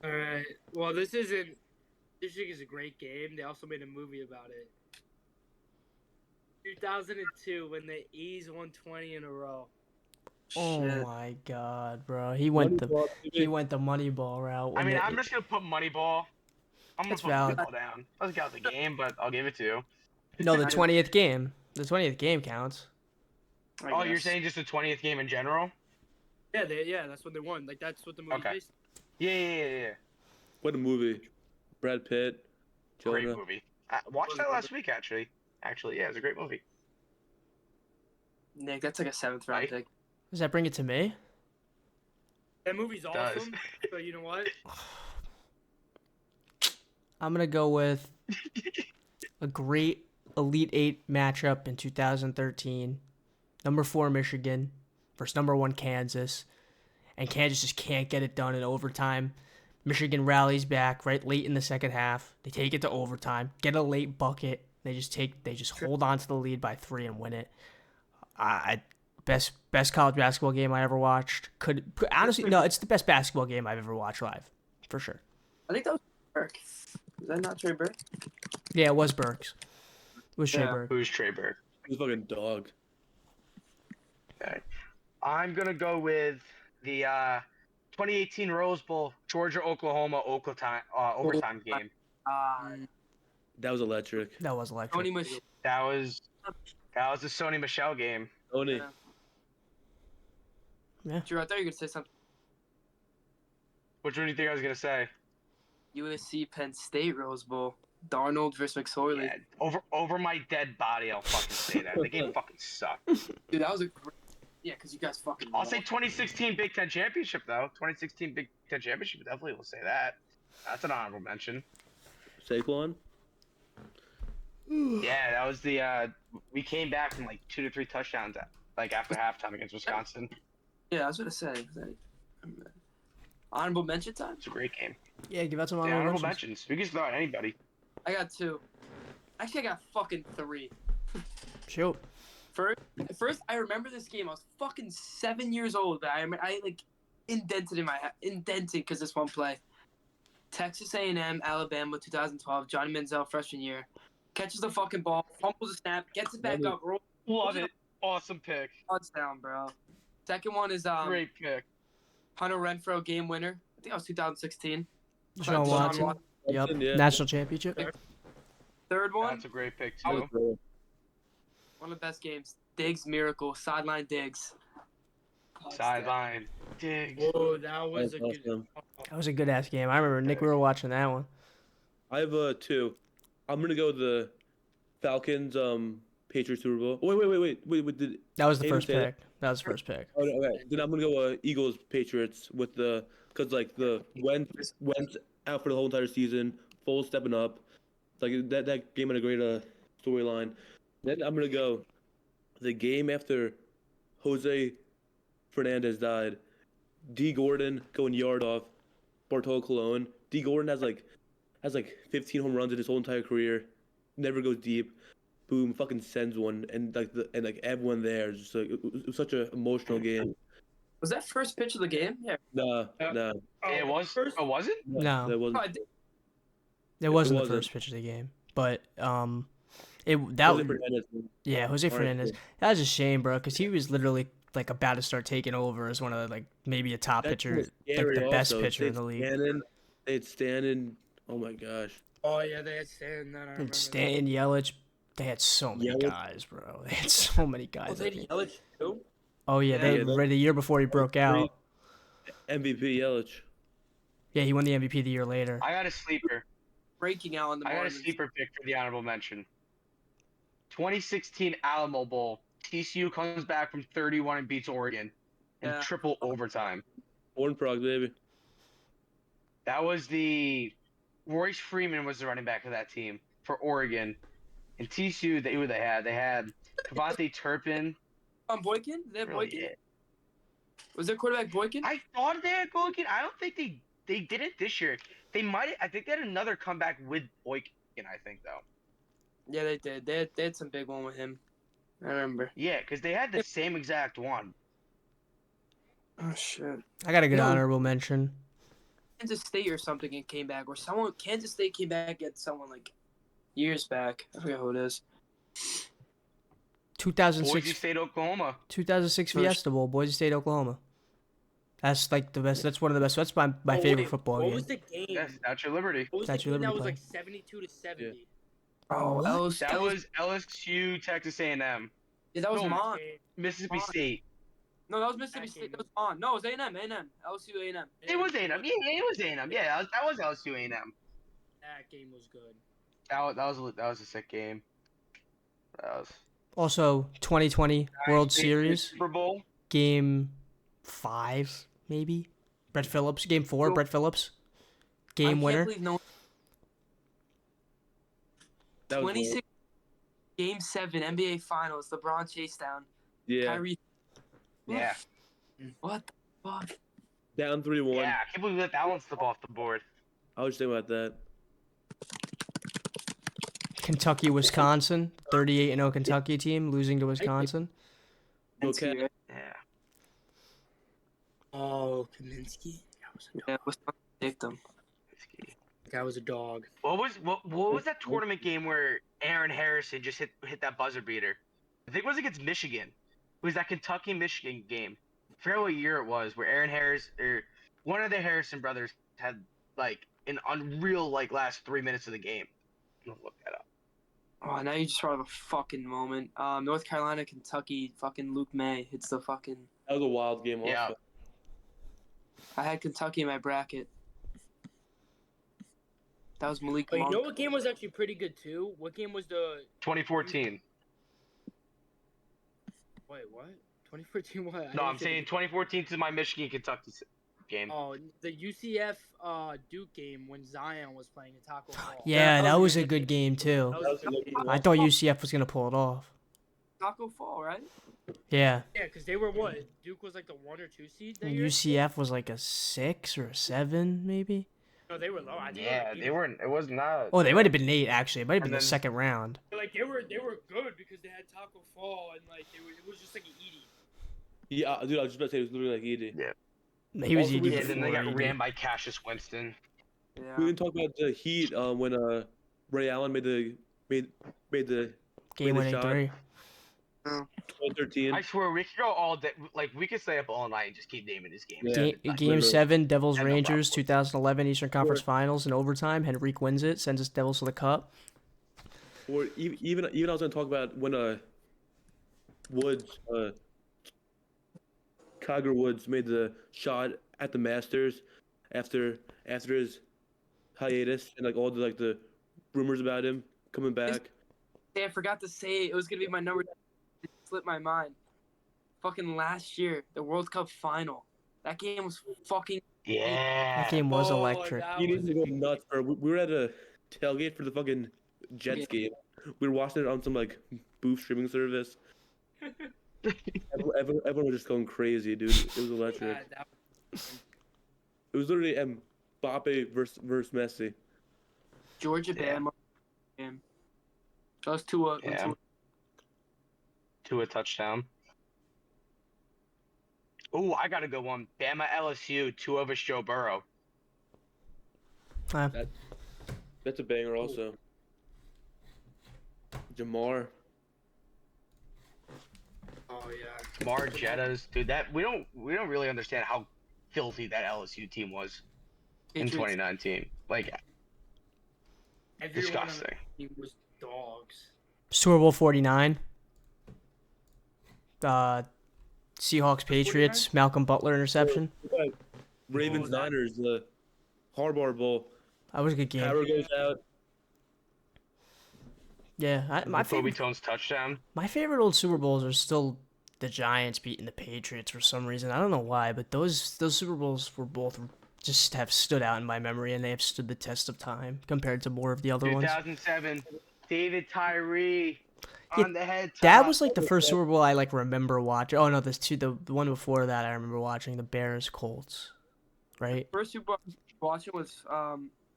All right. Well, this is a great game. They also made a movie about it. 2002, when the A's won 20 in a row. Oh Shit. my god, bro. He went the Moneyball route. I mean, when I'm just gonna put Moneyball. I'm gonna That's put valid. Moneyball down. Doesn't count the game, but I'll give it to you. No, the 20th game. The 20th game counts. I Oh, you're guess. saying just the 20th game in general? Yeah, that's what they won. Like that's what the movie's Okay. based. Yeah. What a movie. Brad Pitt, Great Jonah. movie. Watched that last week, actually. Actually, yeah, it was a great movie. Nick, that's like a 7th round Right. pick. Does that bring it to me? That movie's does. awesome. So you know what? I'm going to go with a great Elite 8 matchup in 2013. Number 4 Michigan versus number 1 Kansas. And Kansas just can't get it done in overtime. Michigan rallies back right late in the second half. They take it to overtime, get a late bucket. They just hold on to the lead by 3 and win it. Best college basketball game I ever watched. Honestly, no, it's the best basketball game I've ever watched live, for sure. I think that was Burke. Is that not Trey Burke? Yeah, it was Burks. It was Shea Yeah. Burke. Who's Trey Burke? He's a fucking dog. Okay. I'm gonna go with the 2018 Rose Bowl, Georgia-Oklahoma overtime game. That was electric. That was electric. Tony Michelle. That was the Sony Michelle game. Tony. Yeah. Drew, I thought you were gonna say something. Which one do you think I was gonna say? USC Penn State Rose Bowl. Darnold versus McSorley. Yeah, over my dead body, I'll fucking say that. The game fucking sucked. Dude, that was a great. Yeah, because you guys fucking. I'll say 2016 Big Ten Championship though. 2016 Big Ten Championship definitely will say that. That's an honorable mention. Saquon. Yeah, that was the we came back from like 2 to 3 touchdowns after halftime against Wisconsin. Yeah, I was gonna say. Honorable mention time. It's a great game. Yeah, give out some Yeah, honorable honorable mentions. mentions. We can just throw out anybody. I got 2. Actually, I got fucking 3. Shoot. First, I remember this game. I was fucking 7 years old. But I like indented because this one play. Texas A&M, Alabama, 2012. Johnny Manziel, freshman year, catches the fucking ball, fumbles a snap, gets it back up, rolls Love it. Awesome pick. touchdown, bro. Second one is Great pick. Hunter Renfro game winner. I think that was 2016. Deshaun Watson. Yep. Yeah. National championship. Third one, That's a great pick I too. was- one of the best games. Diggs miracle, sideline Diggs. Sideline. Diggs. Oh, that was a That's good. awesome. That was a good ass game. I remember Nick. We were watching that one. I have 2. I'm gonna go with the Falcons Patriots Super Bowl. Wait. That was the Aiden first said it. pick. That was the first pick. Oh, no, okay. Then I'm gonna go Eagles Patriots with because like the Wentz out for the whole entire season, full stepping up, like that game had a great storyline. Then I'm gonna go the game after Jose Fernandez died. D Gordon going yard off, Bartolo Colon. D Gordon has like 15 home runs in his whole entire career, never goes deep. Boom, fucking sends one, and like everyone there is just like it was such an emotional game. Was that first pitch of the game? Yeah. Nah. It was. First, Oh, was it? No. That wasn't. Oh, I did. It wasn't the wasn't. first pitch of the game, but that Jose Fernandez. yeah, Jose Alright, Fernandez. cool. That was a shame, bro, because he was literally like about to start taking over as one of the, like maybe a top That pitcher, was like scary the best also. pitcher in the Chase league. Cannon, They had Stan and oh my gosh, Oh yeah, they had Stan. Then I remember And Stan, Yelich, they had so many Yelich. guys, bro. They had so many that. Oh, guys. they had Yelich too. Oh yeah, Yeah. they right the year before he broke out. MVP Yelich. Yeah, he won the MVP the year later. I got a sleeper. Breaking out in the I got a Marlins. sleeper pick for the honorable mention. 2016 Alamo Bowl. TCU comes back from 31 and beats Oregon in Yeah. triple overtime. Horn Frog, baby. That was the Royce Freeman was the running back of that team for Oregon. And TCU, who they had? They had Cavante Turpin. Boykin? They have Really, Boykin? Was their quarterback Boykin? I thought they had Boykin. I don't think they did it this year. They might. I think they had another comeback with Boykin. I think though. Yeah, they did. They had some big one with him. I remember. Yeah, because they had the same exact one. Oh shit. I got a good No. honorable mention. Kansas State or something and came back, or someone Kansas State came back at someone like years back. I forget who it is. 2006, Boise State, Oklahoma. 2006 Fiesta Bowl, Boise State, Oklahoma. That's like the best. That's one of the best. That's my Oh, favorite wait, football What game. was the game? Yes, Statue of Liberty. What was the Statue of game that Liberty was play. like 72 to 70? Oh, What? That was LSU, Texas A&M, yeah, that was no, Mon. Mississippi Mon. State. No, that was Mississippi That State. game That was Mon. No, it was A&M. LSU A&M. It was A&M. Yeah, it was A&M. Yeah, that was LSU A&M. That game was good. That was a sick game. That was Also, 2020 World State Series Super Bowl. game 5, maybe. Brett Phillips, game 4. Brett Phillips, game I winner. can't believe no. That was 26 Game 7 NBA Finals. LeBron chase down. yeah. Kyrie. Yeah. What the fuck? Down 3-1. Yeah, I can't believe we let that one slip off the board. I was just thinking about that. Kentucky, Wisconsin, 38-0 Kentucky team losing to Wisconsin. Okay. NCAA. Yeah. Oh, Kaminsky. Yeah, Wisconsin victim. That was a dog. What was that tournament game where Aaron Harrison just hit that buzzer beater? I think it was against Michigan. It was that Kentucky Michigan game. I forget what year it was where Aaron Harris or one of the Harrison brothers had like an unreal like last 3 minutes of the game. I'm gonna look that up. Oh, now you just brought up a fucking moment. North Carolina, Kentucky, fucking Luke May hits the fucking. That was a wild game also. Yeah. I had Kentucky in my bracket. That was Malik But you Monk. know what game was actually pretty good too? What game was the? 2014. Wait, what? 2014 what? No, I'm saying 2014 to my Michigan Kentucky game. Oh, the UCF Duke game when Zion was playing in Taco Fall. Yeah, that that was was a good game too. That That was was a good game I also. thought UCF was gonna pull it off. Taco Fall, right? Yeah, Yeah, because they were what? Duke was like the 1 or 2 seed that year. UCF was like a 6 or a 7, maybe. No, they were low. I think Yeah, they weren't. It was not. Oh, they might have been 8 actually. It might have been And the then- second round. Like they were good because they had Taco Fall and like it was just like an Edie. Yeah, dude, I was just about to say it was literally like Edie. Yeah. He was Also, ED we- Yeah, before then they got ED. ran by Cassius Winston. Yeah. We didn't talk about the Heat when Ray Allen made the Game win the winning shot. 3. 2013. I swear we could go all day. Like we could stay up all night and just keep naming his games. Yeah. Game, Like, game literally. 7, Devils Had no Rangers, problem. 2011 Eastern Conference Sure. Finals in overtime. Henrique wins it, sends his Devils to the Cup. Or even I was gonna talk about when Woods Tiger Woods made the shot at the Masters after his hiatus and like all the rumors about him coming back. Hey, I forgot to say it was gonna be my number. It slipped my mind. Fucking last year, the World Cup final. That game was fucking. Yeah. That game was Oh, electric. that He was needs to go nuts. We were at a tailgate for the fucking Jets Yeah. game. We were watching it on some like booth streaming service. Everyone was just going crazy, dude. It was electric. that It was literally Mbappe versus Messi. Georgia Yeah. Bama game. Those two. Yeah. To a touchdown. Oh, I got a good one. Bama LSU, 2 over Joe Burrow. That's a banger also. Jamar. Oh yeah. Margettas, dude. That we don't really understand how filthy that LSU team was. in Patriots. 2019. Like, Everyone on disgusting. the team was dogs. Super Bowl 49. Seahawks Patriots. Malcolm Butler interception. Ravens Niners, the Harbaugh Bowl. That was a good game. Power goes out. Yeah, my Kobe favorite. Tone's touchdown. My favorite old Super Bowls are still the Giants beating the Patriots for some reason. I don't know why, but those Super Bowls were both just have stood out in my memory, and they have stood the test of time compared to more of the other ones. 2007, David Tyree Yeah, on the head. That was like the first Super Bowl I like remember watching. Oh no, there's two. The one before that I remember watching, the Bears Colts, right? First Super Bowl I was watching was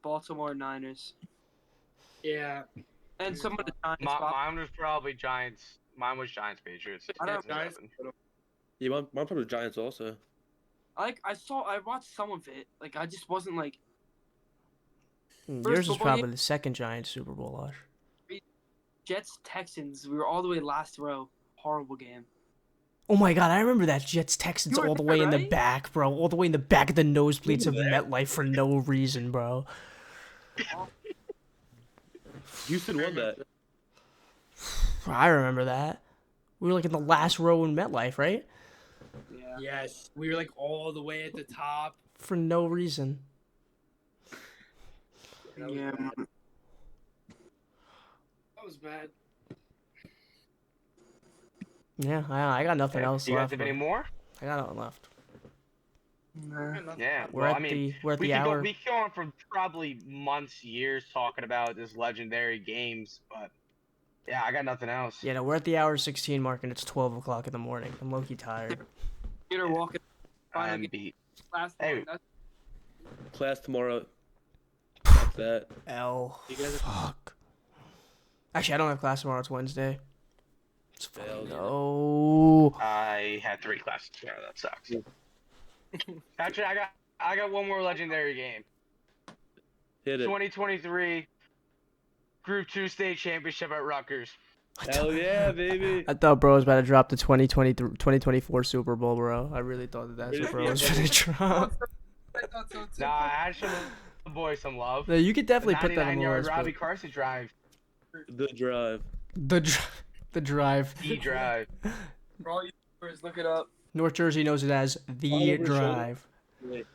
Baltimore Niners. Yeah. And some of the Giants. Mine was probably Giants. Mine was Giants Patriots. I don't know. 2007. Yeah, mine probably Giants also. I watched some of it. Like I just wasn't like Yours was football probably game? the second Giants Super Bowl, Lush. Jets Texans. We were all the way last row. Horrible game. Oh my god, I remember that Jets Texans You were all the there, way in the right? back, bro. All the way in the back of the nosebleeds You of were there? MetLife for no reason, bro. Houston won that. I remember that. We were like in the last row in MetLife, right? Yeah. Yes. We were like all the way at the top. For no reason. That was Yeah. bad. That was bad. Yeah, I got nothing else Do you guys left. have bro. any more? I got nothing left. Nah. Yeah. We're well, at I mean, the we could hour. we could go on for probably months, years talking about this legendary games, but yeah, I got nothing else. Yeah, no, we're at the hour 16 mark and it's 12 o'clock in the morning. I'm low-key tired. Peter walking. I'm Final beat. last Hey. one. That's Class tomorrow. That's that. L. You guys- Fuck. Actually, I don't have class tomorrow. It's Wednesday. It's Hell fucking yeah. no. I had 3 classes tomorrow. That sucks. Actually, I got one more legendary game. Hit it. 2023 Group 2 state championship at Rutgers. Hell yeah, baby. I thought bro was about to drop the 2024 Super Bowl, bro. I really thought that's what Really? bro was going to drop. I thought so too. Nah, I had to show the boys some love. No, you could definitely put that on the 99-yard list. Robbie But Carson drive. The drive. the drive. The drive. For all you viewers, look it up. North Jersey knows it as the Oliver drive. Wait.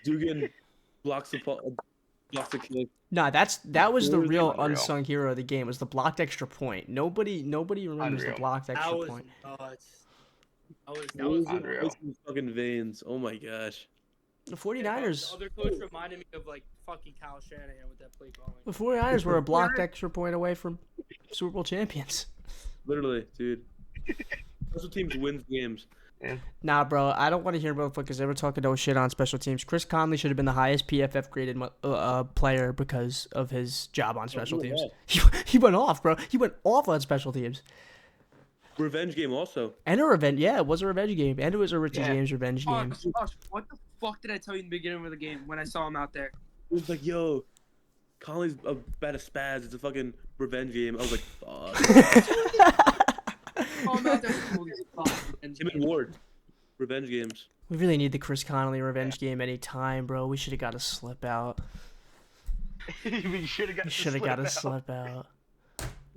Dugan blocks the kick. Nah, that was the Unreal. real Unreal. unsung hero of the game. Was the blocked extra point. Nobody remembers Unreal. the blocked That extra was point. nuts. That was Unreal. It's in fucking veins. Oh my gosh. The 49ers. The other coach reminded me of like fucking Kyle Shanahan with that play calling. The 49ers were a blocked extra point away from Super Bowl champions. Literally, dude. Special teams wins games. Nah, bro, I don't want to hear motherfuckers ever talking no shit on special teams. Chris Conley should have been the highest PFF graded player because of his job on special he teams. went He went off, bro. He went off on special teams. Revenge game also. And a revenge. Yeah, it was a revenge game. And it was a Richie Yeah. James revenge Oh, game. gosh, what the fuck did I tell you in the beginning of the game when I saw him out there? It was like, yo, Conley's about to spaz. It's a fucking revenge game. I was like, fuck. Oh, I'm out there. Holy fuck. Him and Ward. Revenge games. We really need the Chris Conley revenge game anytime, bro. We should have got a slip out. We should have got. We should have got a slip out.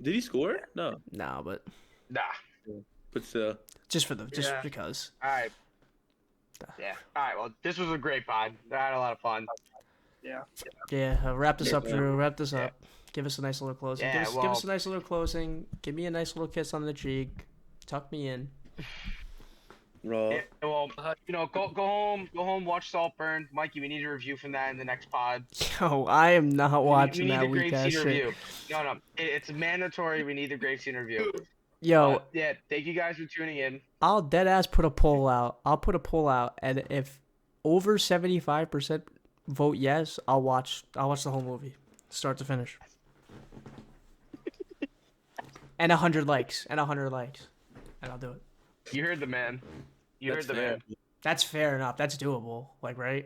Did he score? No. No, but Nah. But still. just Yeah. because. All right. Yeah. All right. Well, this was a great pod. I had a lot of fun. Yeah, wrap this up, Drew. Wrap this up. Give us a nice little closing. Yeah, give us a nice little closing. Give me a nice little kiss on the cheek. Tuck me in. Raw. Yeah, well, go home, watch Saltburn. Mikey, we need a review from that in the next pod. Yo, I am not watching we need that a weak grave ass scene shit. review. No, it's mandatory. We need a grave scene review. Yo, Yeah, thank you guys for tuning in. I'll dead ass put a poll out. I'll put a poll out, and if over 75% vote yes, I'll watch the whole movie, start to finish. And 100 likes, and I'll do it. You heard the man. You That's heard the fair. man. That's fair enough. That's doable. Like, right?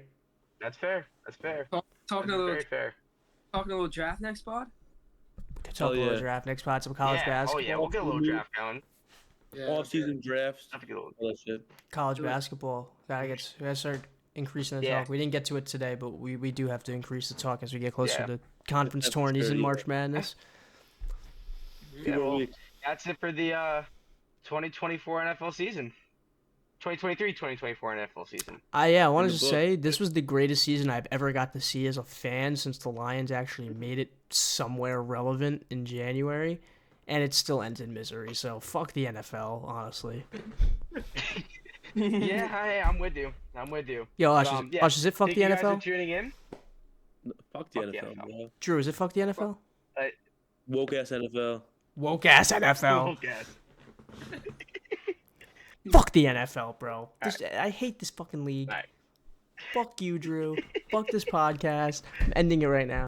That's fair. That's fair. Talking That's a little, very fair. talking a little draft next pod. Talk Hell a little yeah. draft next spot, some college basketball. Oh yeah, we'll get a little draft going. Off-season drafts. Have to get a little. All that shit. College basketball. Gotta start increasing the Yeah. talk. We didn't get to it today, but we do have to increase the talk as we get closer Yeah. to conference That's tourneys and 30. March Madness. Two Yeah, more well, weeks. that's it for the 2024 NFL season. 2023-2024 NFL season. I wanted the to book. say this was the greatest season I've ever got to see as a fan since the Lions actually made it somewhere relevant in January, and it still ends in misery. So fuck the NFL, honestly. Yeah, hey, I'm with you. Yo, But, Ush, yeah, is it fuck thank the you guys for NFL? tuning in. Fuck the Fuck the NFL, NFL. bro. Drew, is it fuck the NFL? Woke ass NFL. Woke ass NFL. Okay. Fuck the NFL, bro. I hate this fucking league. All right. Fuck you, Drew. Fuck this podcast. I'm ending it right now.